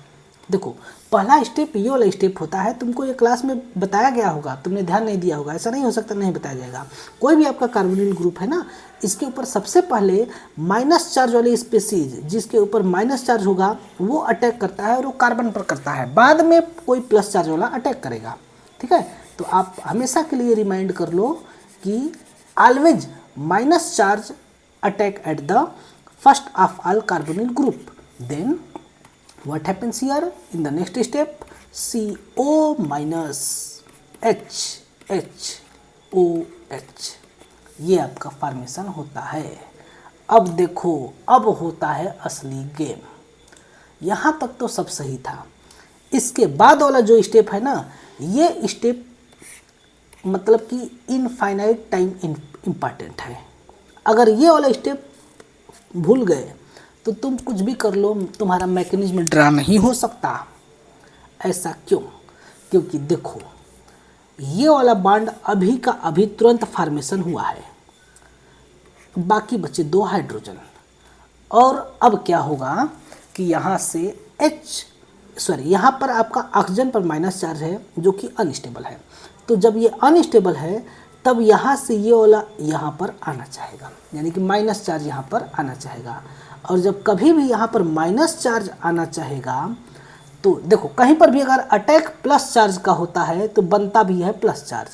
[SPEAKER 2] देखो, पहला स्टेप ये वाला स्टेप होता है, तुमको ये क्लास में बताया गया होगा, तुमने ध्यान नहीं दिया होगा, ऐसा नहीं हो सकता नहीं बताया जाएगा। कोई भी आपका कार्बोनिल ग्रुप है ना, इसके ऊपर सबसे पहले माइनस चार्ज वाली स्पीसीज, जिसके ऊपर माइनस चार्ज होगा वो अटैक करता है और वो कार्बन पर करता है, बाद में कोई प्लस चार्ज वाला अटैक करेगा। ठीक है, तो आप हमेशा के लिए रिमाइंड कर लो कि always minus charge attack at the first of all carbonyl group. Then what happens here in the next step? CO minus HOH, ये आपका फॉर्मेशन होता है। अब देखो, अब होता है असली गेम। यहाँ तक तो सब सही था, इसके बाद वाला जो स्टेप है ना, ये स्टेप मतलब कि इनफाइनाइट टाइम इम्पॉर्टेंट है। अगर ये वाला स्टेप भूल गए तो तुम कुछ भी कर लो, तुम्हारा मैकेनिज्म ड्रा नहीं हो सकता। ऐसा क्यों? क्योंकि देखो, ये वाला बॉन्ड अभी का अभी तुरंत फॉर्मेशन हुआ है, बाकी बचे 2 हाइड्रोजन। और अब क्या होगा कि यहाँ से यहाँ पर आपका ऑक्सीजन पर माइनस चार्ज है जो कि अनस्टेबल है। तो जब ये अनस्टेबल है तब यहाँ से ये वाला यहाँ पर आना चाहेगा, यानी कि माइनस चार्ज यहाँ पर आना चाहेगा। और जब कभी भी यहाँ पर माइनस चार्ज आना चाहेगा तो देखो, कहीं पर भी अगर अटैक प्लस चार्ज का होता है तो बनता भी है प्लस चार्ज,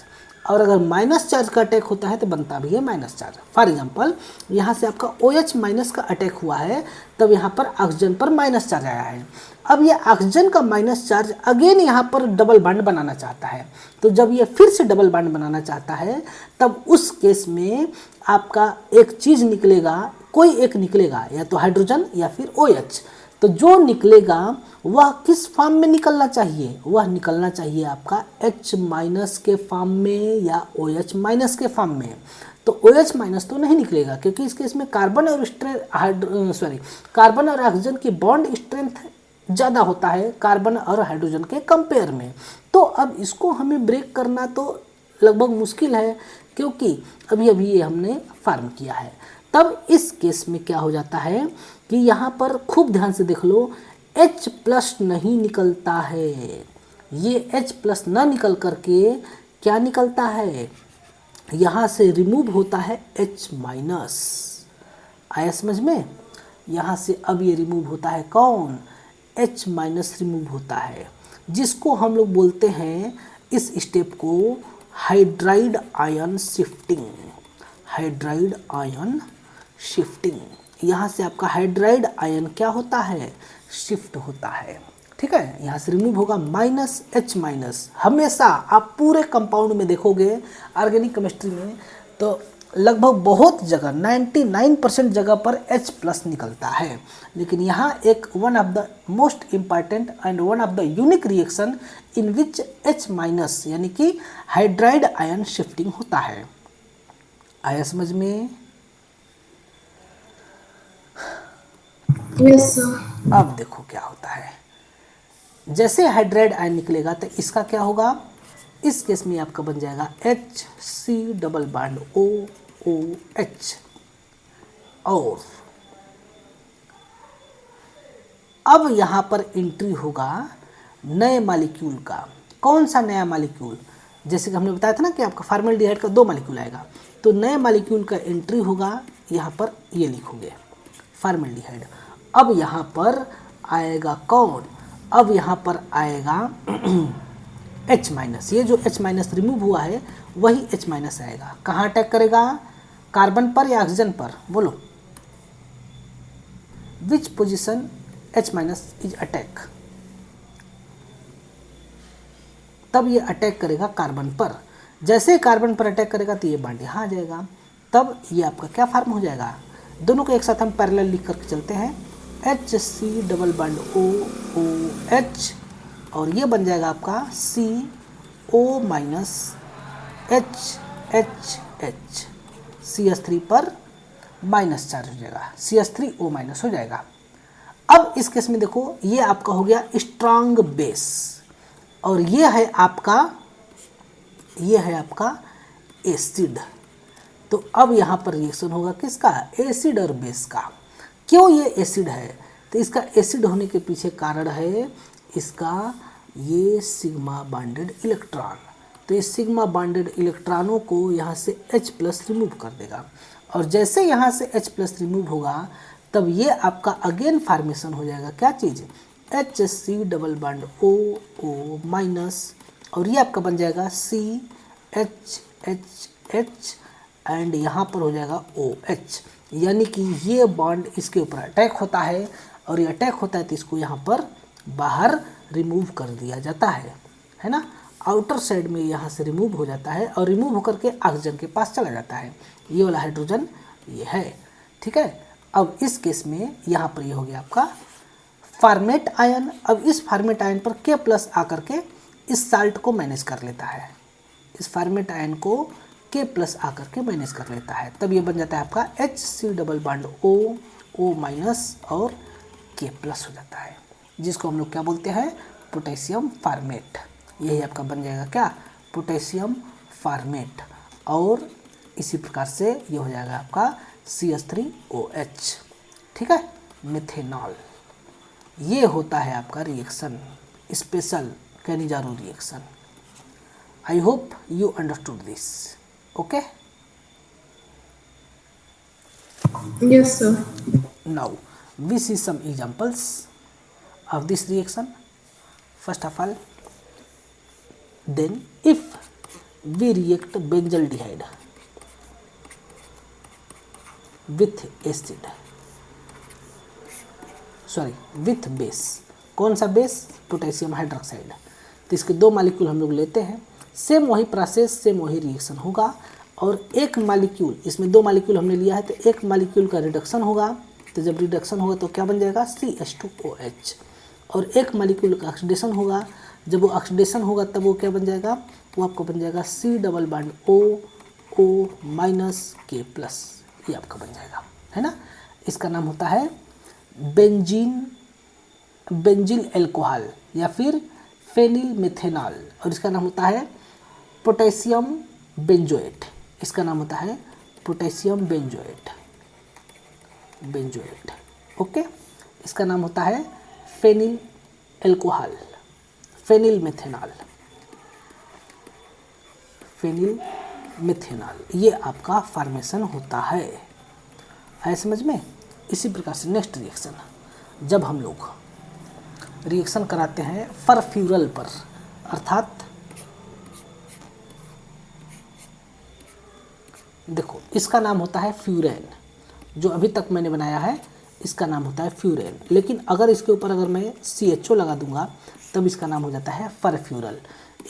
[SPEAKER 2] और अगर माइनस चार्ज का अटैक होता है तो बनता भी है माइनस चार्ज। फॉर एग्जांपल, यहाँ से आपका OH माइनस का अटैक हुआ है, तब यहाँ पर ऑक्सीजन पर माइनस चार्ज आया है। अब ये ऑक्सीजन का माइनस चार्ज अगेन यहाँ पर डबल बॉन्ड बनाना चाहता है। तो जब ये फिर से डबल बॉन्ड बनाना चाहता है तब उस केस में आपका एक चीज़ निकलेगा, कोई एक निकलेगा, या तो हाइड्रोजन या फिर OH। तो जो निकलेगा वह किस फॉर्म में निकलना चाहिए? वह निकलना चाहिए आपका H माइनस के फॉर्म में या OH माइनस के फॉर्म में। तो OH माइनस तो नहीं निकलेगा, क्योंकि इस केस में कार्बन और कार्बन और ऑक्सीजन की बॉन्ड स्ट्रेंथ ज़्यादा होता है कार्बन और हाइड्रोजन के कंपेयर में। तो अब इसको हमें ब्रेक करना तो लगभग मुश्किल है, क्योंकि अभी अभी ये हमने फॉर्म किया है। तब इस केस में क्या हो जाता है कि यहाँ पर खूब ध्यान से देख लो, H प्लस नहीं निकलता है, ये H प्लस ना निकल करके क्या निकलता है, यहाँ से रिमूव होता है H माइनस। आया समझ में? यहाँ से अब ये रिमूव होता है कौन, H माइनस रिमूव होता है, जिसको हम लोग बोलते हैं इस स्टेप को hydride ion shifting. Hydride ion shifting, यहाँ से आपका हाइड्राइड आयन क्या होता है, शिफ्ट होता है। ठीक है, यहाँ से रिमूव होगा माइनस H माइनस। हमेशा आप पूरे कंपाउंड में देखोगे ऑर्गेनिक केमिस्ट्री में तो लगभग बहुत जगह 99% जगह पर H प्लस निकलता है, लेकिन यहाँ एक one of the most important and one of the unique reaction in which H minus यानी कि हाइड्राइड आयन शिफ्टिंग होता है। आया समझ में?
[SPEAKER 3] Yes, sir.
[SPEAKER 2] अब देखो क्या होता है, जैसे हाइड्राइड आयन निकलेगा तो इसका क्या होगा, इस केस में आपका बन जाएगा HC डबल बॉन्ड OOH। और अब यहाँ पर एंट्री होगा नए मॉलिक्यूल का। कौन सा नया मॉलिक्यूल, जैसे कि हमने बताया था ना कि आपका फॉर्मल्डिहाइड का 2 मॉलिक्यूल आएगा, तो नए मॉलिक्यूल का एंट्री होगा यहाँ पर, ये लिखोगे फॉर्मल्डिहाइड। अब यहाँ पर आएगा कौन, अब यहाँ पर आएगा H माइनस। ये जो H माइनस रिमूव हुआ है वही H माइनस आएगा। कहाँ अटैक करेगा, कार्बन पर या ऑक्सीजन पर, बोलो which position H minus is attack. तब ये अटैक करेगा कार्बन पर। जैसे कार्बन पर अटैक करेगा तो ये बॉन्ड यहाँ आ जाएगा, तब ये आपका क्या फॉर्म हो जाएगा, दोनों को एक साथ हम पैरेलल लिख करके चलते हैं, HC डबल बॉन्ड OOH, और ये बन जाएगा आपका CO माइनस HHH। CH3 पर माइनस चार्ज हो जाएगा, CH3O माइनस हो जाएगा। अब इस केस में देखो ये आपका हो गया स्ट्रांग बेस, और ये है आपका एसिड। तो अब यहाँ पर रिएक्शन होगा किसका, एसिड और बेस का। क्यों ये एसिड है, तो इसका एसिड होने के पीछे कारण है इसका ये सिग्मा बॉन्डेड इलेक्ट्रॉन। तो इस सिग्मा बॉन्डेड इलेक्ट्रॉनों को यहाँ से H प्लस रिमूव कर देगा, और जैसे यहाँ से H प्लस रिमूव होगा तब ये आपका अगेन फॉर्मेशन हो जाएगा क्या चीज़, HC double bond OO minus, और ये आपका बन जाएगा CHHH, एंड यहाँ पर हो जाएगा OH। यानी कि ये बॉन्ड इसके ऊपर अटैक होता है, और ये अटैक होता है तो इसको यहाँ पर बाहर रिमूव कर दिया जाता है ना, आउटर साइड में यहाँ से रिमूव हो जाता है, और रिमूव होकर के ऑक्सीजन के पास चला जाता है। ये वाला हाइड्रोजन ये है, ठीक है। अब इस केस में यहाँ पर ये हो गया आपका फॉर्मेट आयन। अब इस फॉर्मेट आयन पर K प्लस आकर के इस साल्ट को मैनेज कर लेता है, इस फॉर्मेट आयन को K प्लस आकर के मैनेज कर लेता है, तब ये बन जाता है आपका HC double bond O minus और K प्लस हो जाता है, जिसको हम लोग क्या बोलते हैं, पोटेशियम फॉर्मेट। यही आपका बन जाएगा क्या, पोटेशियम फॉर्मेट। और इसी प्रकार से ये हो जाएगा आपका CH3OH, ठीक है, मिथेनॉल। ये होता है आपका reaction, special Cannizzaro reaction. I hope you understood this, okay.
[SPEAKER 3] Yes, sir.
[SPEAKER 2] Now we see some examples of this reaction. First of all, then if we react benzaldehyde with acid, with base, कौन सा base, potassium hydroxide, तो इसके 2 molecule हम लोग लेते हैं, same वही process, same वही रिएक्शन होगा। और एक मॉलिक्यूल, इसमें 2 मॉलिक्यूल हमने लिया है, तो एक मॉलिक्यूल का रिडक्शन होगा, तो जब रिडक्शन होगा तो क्या बन जाएगा, CH2OH। और एक मॉलिक्यूल का ऑक्सीडेशन होगा, जब वो ऑक्सीडेशन होगा तब वो क्या बन जाएगा, वो आपको बन जाएगा C double bond O minus K plus, ये आपका बन जाएगा, है ना। इसका नाम होता है बेंजील एल्कोहल या फिर फेनिल मिथेनॉल, और इसका नाम होता है पोटेशियम बेंजोएट। इसका नाम होता है पोटेशियम बेंजोएट, ओके। इसका नाम होता है phenyl alcohol, phenyl methanol, phenyl methanol, ये आपका फॉर्मेशन होता है। आए समझ में? इसी प्रकार से नेक्स्ट रिएक्शन, जब हम लोग रिएक्शन कराते हैं फरफ्यूरल पर, अर्थात देखो इसका नाम होता है फ्यूरेन, जो अभी तक मैंने बनाया है इसका नाम होता है फ्यूरेन, लेकिन अगर इसके ऊपर अगर मैं CHO लगा दूंगा तब इसका नाम हो जाता है फरफ्यूरल।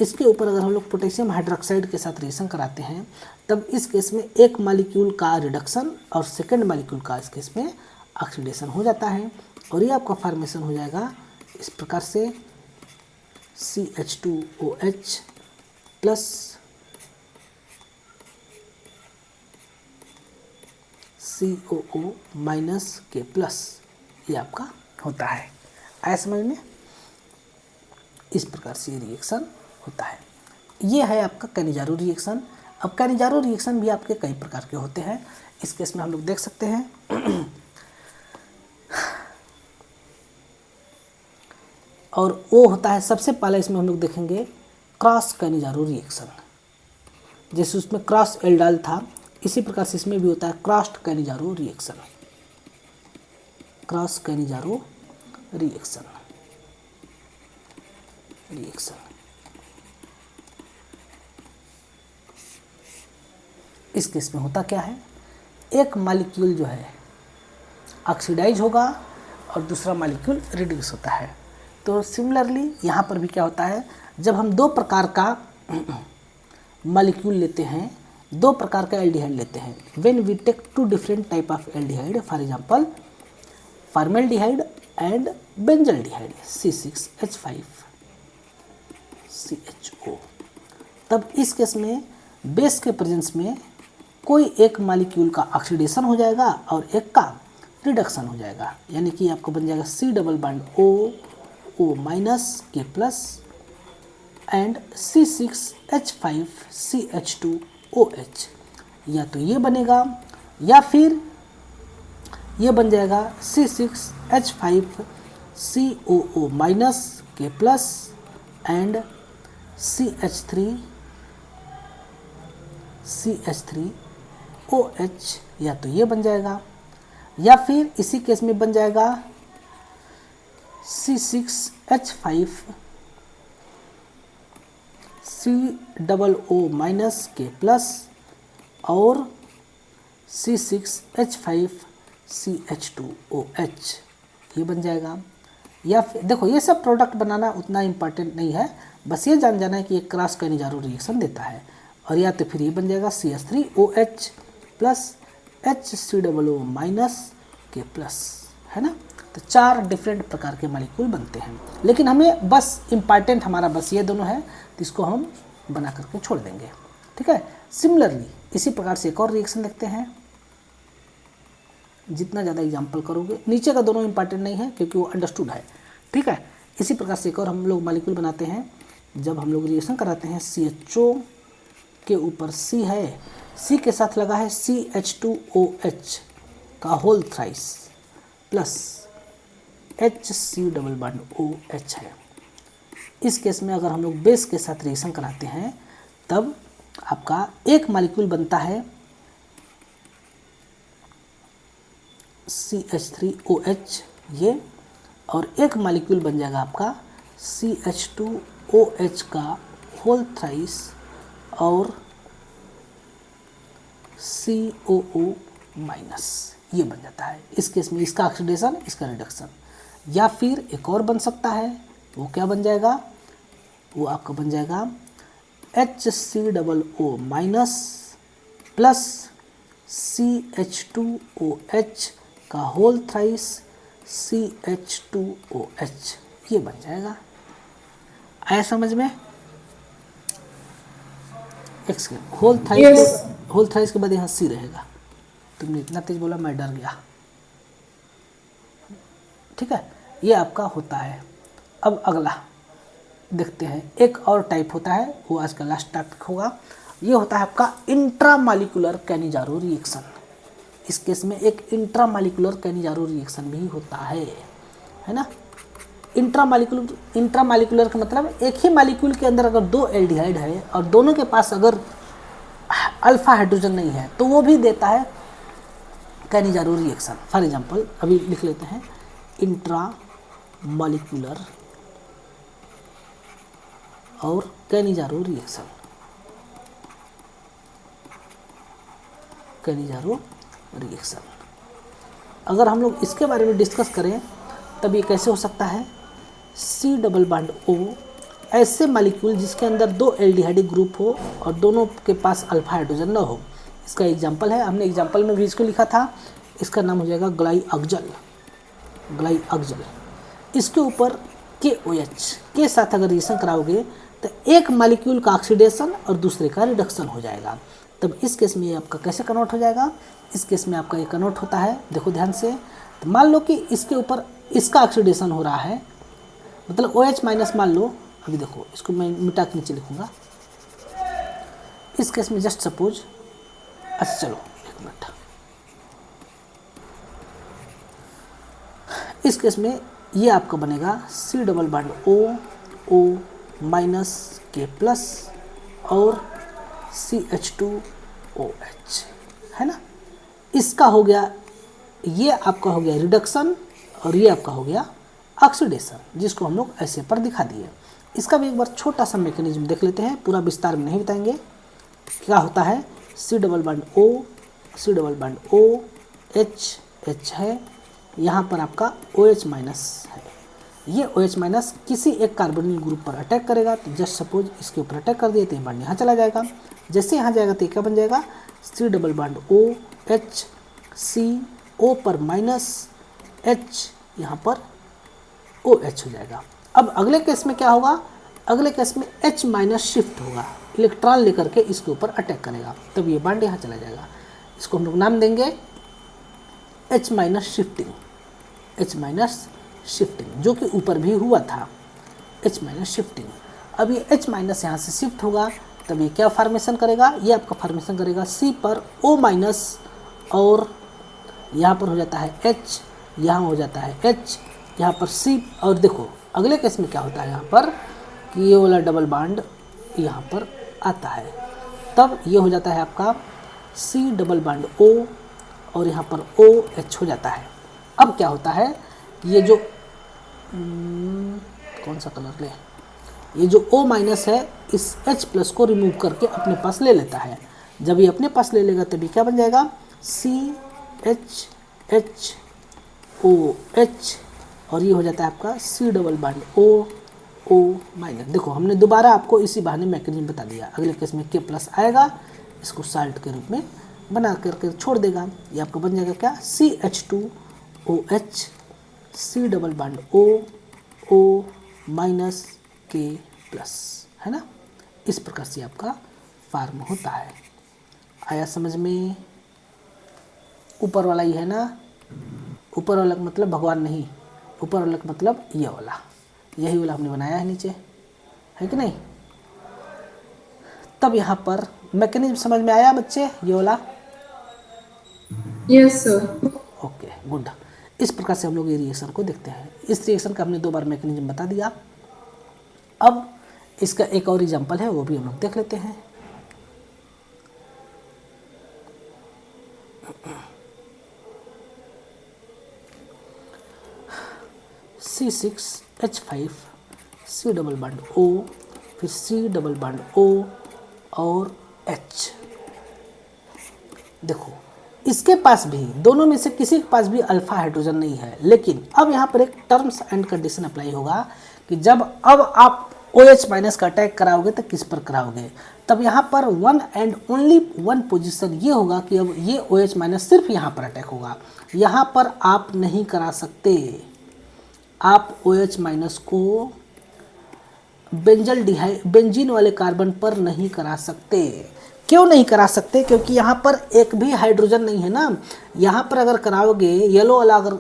[SPEAKER 2] इसके ऊपर अगर हम लोग पोटेशियम हाइड्रोक्साइड के साथ रिएक्शन कराते हैं तब इस केस में एक मॉलिक्यूल का रिडक्शन और सेकेंड मॉलिक्यूल का इस केस में ऑक्सीडेशन हो जाता है, और ये आपका फॉर्मेशन हो जाएगा इस प्रकार से CH2OH प्लस COO माइनस के प्लस, ये आपका होता है। आया समझ में? इस प्रकार से ये रिएक्शन होता है। ये है आपका कैनिजारो रिएक्शन। अब कैनिजारो रिएक्शन भी आपके कई प्रकार के होते हैं, इस केस में हम लोग देख सकते हैं और वो होता है, सबसे पहले इसमें हम लोग देखेंगे क्रॉस कैनिजारो रिएक्शन। जैसे उसमें क्रॉस एल्डाइल था, इसी प्रकार से इसमें भी होता है crossed Cannizzaro reaction, cross Cannizzaro reaction. इस केस में होता क्या है, एक मॉलिक्यूल जो है ऑक्सीडाइज होगा और दूसरा मॉलिक्यूल रिड्यूस होता है। तो सिमिलरली यहाँ पर भी क्या होता है, जब हम दो प्रकार का मॉलिक्यूल लेते हैं, दो प्रकार का एल्डिहाइड लेते हैं, when we take two different type of aldehyde, for example formaldehyde and benzaldehyde C6H5CHO, तब इस केस में बेस के प्रेजेंस में कोई एक मॉलिक्यूल का ऑक्सीडेशन हो जाएगा और एक का रिडक्शन हो जाएगा, यानी कि आपको बन जाएगा C double bond O minus के प्लस एंड C6H5CH2OH, या तो ये बनेगा या फिर ये बन जाएगा C6H5COO माइनस के प्लस एंड CH3OH, या तो ये बन जाएगा या फिर इसी केस में बन जाएगा C6H5COO माइनस के प्लस और C6H5CH2OH, ये बन जाएगा। या फिर देखो ये सब प्रोडक्ट बनाना उतना इम्पॉर्टेंट नहीं है, बस ये जान जाना है कि एक क्रॉस कैनिजारो रिएक्शन देता है, और या तो फिर ये बन जाएगा CH3OH प्लस HCOO माइनस के प्लस, है ना। तो चार डिफरेंट प्रकार के मॉलिक्यूल बनते हैं, लेकिन हमें बस इम्पॉर्टेंट हमारा बस ये दोनों है, तो इसको हम बना करके छोड़ देंगे, ठीक है। सिमिलरली इसी प्रकार से एक और रिएक्शन देखते हैं, जितना ज़्यादा एग्जाम्पल करोगे, नीचे का दोनों इंपॉर्टेंट नहीं है क्योंकि वो अंडरस्टूड है, ठीक है। इसी प्रकार से एक और हम लोग मॉलिक्यूल बनाते हैं, जब हम लोग रिएक्शन कराते हैं CHO के ऊपर C है, C के साथ लगा है CH2OH का whole thrice plus HC double bond OH है। इस केस में अगर हम लोग बेस के साथ रिएक्शन कराते हैं तब आपका एक मॉलिक्यूल बनता है CH3OH ये, और एक मॉलिक्यूल बन जाएगा आपका CH2OH का होल थ्राइस और COO माइनस, ये बन जाता है। इस केस में इसका ऑक्सीडेशन, इसका रिडक्शन। या फिर एक और बन सकता है, वो क्या बन जाएगा, वो आपका बन जाएगा HCOO माइनस प्लस CH2OH का होल थ्राइस CH2OH, ये बन जाएगा। आया समझ में? एक सेकेंड, होल थ्राइस के बाद यहाँ C रहेगा। तुमने इतना तेज बोला मैं डर गया, ठीक है। ये आपका होता है। अब अगला देखते हैं, एक और टाइप होता है, वो आज का लास्ट टॉपिक होगा। ये होता है आपका इंट्रामॉलिक्यूलर कैनिजारो रिएक्शन। इस केस में एक इंट्रामॉलिक्यूलर कैनिजारो रिएक्शन भी होता है ना। इंट्रामालिकुलर का मतलब एक ही मालिक्यूल के अंदर अगर दो एल्डिहाइड है और दोनों के पास अगर अल्फा हाइड्रोजन नहीं है तो वो भी देता है कैनिजारो रिएक्शन। फॉर एग्जांपल अभी लिख लेते हैं इंट्रामालिकुलर और कैनिजारो रिएक्शन, कैनिजारो रिएक्शन। अगर हम लोग इसके बारे में डिस्कस करें तब ये कैसे हो सकता है, C डबल बॉन्ड O ऐसे मालिक्यूल जिसके अंदर दो एल्डिहाइडिक ग्रुप हो और दोनों के पास अल्फा हाइड्रोजन न हो। इसका एग्जांपल है, हमने एग्जांपल में भी इसको लिखा था, इसका नाम हो जाएगा ग्लाइअक्जल। ग्लाइअक्जल इसके ऊपर KOH के साथ अगर रिएक्शन कराओगे तो एक मालिक्यूल का ऑक्सीडेशन और दूसरे का रिडक्शन हो जाएगा। तब इस केस में ये आपका कैसे कन्वर्ट हो जाएगा, इस केस में आपका ये कन्वर्ट होता है, देखो ध्यान से। तो मान लो कि इसके ऊपर इसका ऑक्सीडेशन हो रहा है, मतलब OH माइनस मान लो, अभी देखो इसको मैं मिटा के नीचे लिखूंगा। इस केस में जस्ट सपोज, अच्छा चलो एक मिनट, इस केस में ये आपका बनेगा C double bond O minus K plus और CH2OH, है ना। इसका हो गया, ये आपका हो गया रिडक्शन और ये आपका हो गया ऑक्सीडेशन, जिसको हम लोग ऐसे पर दिखा दिए। इसका भी एक बार छोटा सा मैकेनिज्म देख लेते हैं, पूरा विस्तार में नहीं बताएंगे। क्या होता है, C double bond O H है, यहाँ पर आपका OH माइनस है। ये OH माइनस किसी एक कार्बोनिल ग्रुप पर अटैक करेगा, तो जस्ट सपोज इसके ऊपर अटैक कर दिए तो ये बॉन्ड यहाँ चला जाएगा। जैसे यहाँ जाएगा तो क्या बन जाएगा, C double bond OH C O पर माइनस H, यहाँ पर OH हो जाएगा। अब अगले केस में क्या होगा, अगले केस में H माइनस शिफ्ट होगा, इलेक्ट्रॉन लेकर के इसके ऊपर अटैक करेगा, तब ये बॉन्ड यहाँ चला जाएगा। इसको हम लोग नाम देंगे H minus shifting, H minus shifting, जो कि ऊपर भी हुआ था, H माइनस शिफ्टिंग। अब ये H माइनस यहाँ से शिफ्ट होगा, तब ये क्या फॉर्मेशन करेगा, ये आपका फॉर्मेशन करेगा C पर O माइनस और यहाँ पर हो जाता है H, यहाँ हो जाता है H, यहाँ पर C। और देखो अगले केस में क्या होता है यहाँ पर कि ये वाला डबल बॉन्ड यहाँ पर आता है, तब ये हो जाता है आपका C डबल बॉन्ड O और यहाँ पर OH हो जाता है। अब क्या होता है, ये जो कौन सा कलर ले, ये जो O माइनस है इस H प्लस को रिमूव करके अपने पास ले लेता है। जब ये अपने पास ले लेगा तभी क्या बन जाएगा, CHHOH और ये हो जाता है आपका C double bond O minus. देखो हमने दोबारा आपको इसी बहाने मैकेनिज्म बता दिया। अगले केस में K प्लस आएगा, इसको साल्ट के रूप में बना करके छोड़ देगा, ये आपको बन जाएगा क्या, CH2OH C double bond O minus K plus, है ना। इस प्रकार से आपका फॉर्म होता है। आया समझ में। ऊपर वाला ही है ना, ऊपर वाला का मतलब भगवान नहीं, ऊपर वाला का मतलब ये वाला, यही वाला हमने बनाया है नीचे, है कि नहीं। तब यहाँ पर मैकेनिज्म समझ में आया बच्चे, ये वाला।
[SPEAKER 3] Yes, sir.
[SPEAKER 2] Okay good. इस प्रकार से हम लोग ये रिएक्शन को देखते हैं। इस रिएक्शन का हमने 2 बार मैकेनिज्म बता दिया। अब इसका एक और एग्जांपल है, वो भी हम लोग देख लेते हैं। C6H5 C double bond O, फिर C डबल बॉन्ड O और H। देखो इसके पास भी, दोनों में से किसी के पास भी अल्फा हाइड्रोजन नहीं है, लेकिन अब यहाँ पर एक टर्म्स एंड कंडीशन अप्लाई होगा कि जब अब आप OH माइनस का अटैक कराओगे तो किस पर कराओगे। तब यहाँ पर one and only one position ये होगा कि अब ये OH माइनस सिर्फ यहाँ पर अटैक होगा, यहाँ पर आप नहीं करा सकते। आप OH माइनस को बेंजीन वाले कार्बन पर नहीं करा सकते। क्यों नहीं करा सकते, क्योंकि यहाँ पर एक भी हाइड्रोजन नहीं है ना। यहाँ पर अगर कराओगे येलो वाला, अगर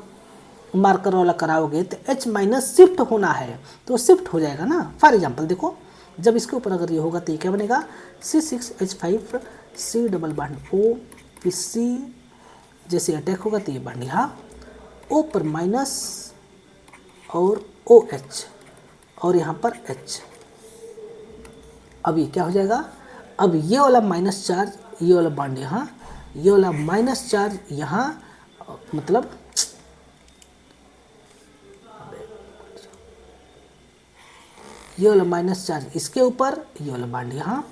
[SPEAKER 2] मार्कर वाला कराओगे तो H माइनस शिफ्ट होना है, तो शिफ्ट हो जाएगा ना। फॉर एग्जांपल देखो, जब इसके ऊपर अगर ये होगा तो ये क्या बनेगा, C6H5 C double bond O, फिर C जैसे अटैक होगा तो ये बॉन्ड यहाँ O पर माइनस और OH और यहाँ पर H। अब ये क्या हो जाएगा, अब ये वाला माइनस चार्ज, ये वाला बॉन्ड यहाँ, ये वाला माइनस चार्ज यहाँ, मतलब ये वाला माइनस चार्ज इसके ऊपर, ये वाला बॉन्ड यहाँ,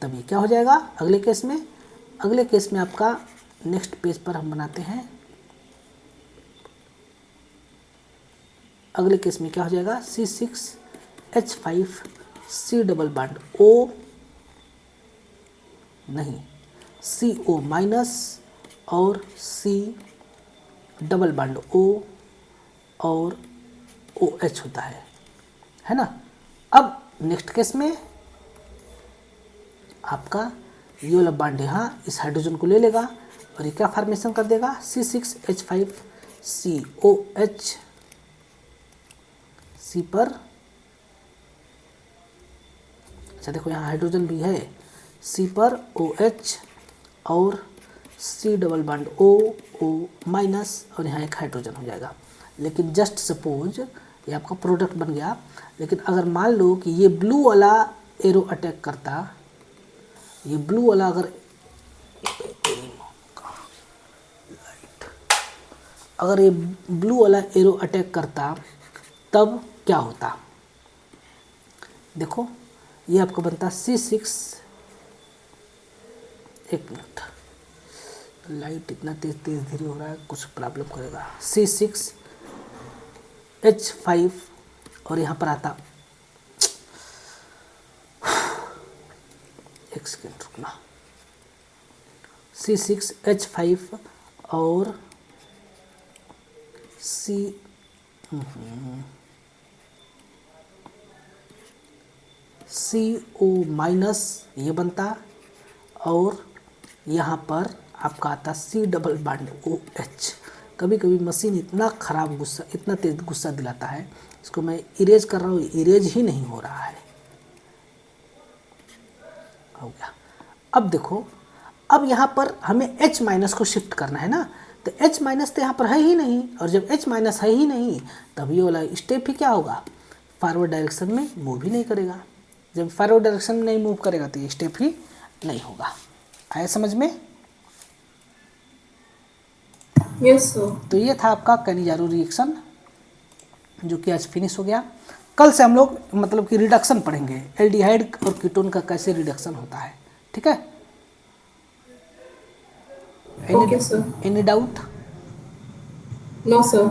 [SPEAKER 2] तब ये क्या हो जाएगा अगले केस में। अगले केस में आपका नेक्स्ट पेज पर हम बनाते हैं। अगले केस में क्या हो जाएगा, C6H5C डबल बॉन्ड O, नहीं CO माइनस और C डबल बॉन्ड O और OH होता है ना। अब नेक्स्ट केस में आपका ये वाला बॉन्ड यहाँ इस हाइड्रोजन को ले लेगा और ये क्या फॉर्मेशन कर देगा, C6H5COH, C पर, अच्छा देखो यहाँ हाइड्रोजन भी है, C पर OH और C double bond O minus और यहाँ एक हाइड्रोजन हो जाएगा। लेकिन जस्ट सपोज ये आपका प्रोडक्ट बन गया, लेकिन अगर मान लो कि ये ब्लू वाला एरो अटैक करता, ये ब्लू वाला अगर ये ब्लू वाला एरो अटैक करता तब क्या होता, देखो ये आपको बनता C6, एक मिनट लाइट इतना तेज धीरे हो रहा है, कुछ प्रॉब्लम करेगा, C6H5 और यहाँ पर आता, एक सेकेंड रुकना, C6H5 और CO माइनस ये बनता और यहाँ पर आपका आता C डबल बॉन्ड OH। कभी कभी मशीन इतना ख़राब गुस्सा, इतना तेज गुस्सा दिलाता है, इसको मैं इरेज कर रहा हूँ, इरेज ही नहीं हो रहा है, हो गया। अब देखो, अब यहाँ पर हमें H माइनस को शिफ्ट करना है ना, तो H माइनस तो यहाँ पर है ही नहीं, और जब H माइनस है ही नहीं तब ये वाला स्टेप ही क्या होगा, फॉरवर्ड डायरेक्शन में मूव ही नहीं करेगा। जब फॉरवर्ड डायरेक्शन में नहीं मूव करेगा तो ये स्टेप ही नहीं होगा। आया समझ में?
[SPEAKER 3] Yes, sir.
[SPEAKER 2] तो ये था आपका कैनिजारो रिएक्शन जो कि आज फिनिश हो गया। कल से हम लोग मतलब कि रिडक्शन पढ़ेंगे, एल्डिहाइड और कीटोन का कैसे रिडक्शन होता है, ठीक है?
[SPEAKER 3] Okay, sir.
[SPEAKER 2] Any doubt?
[SPEAKER 3] No, sir.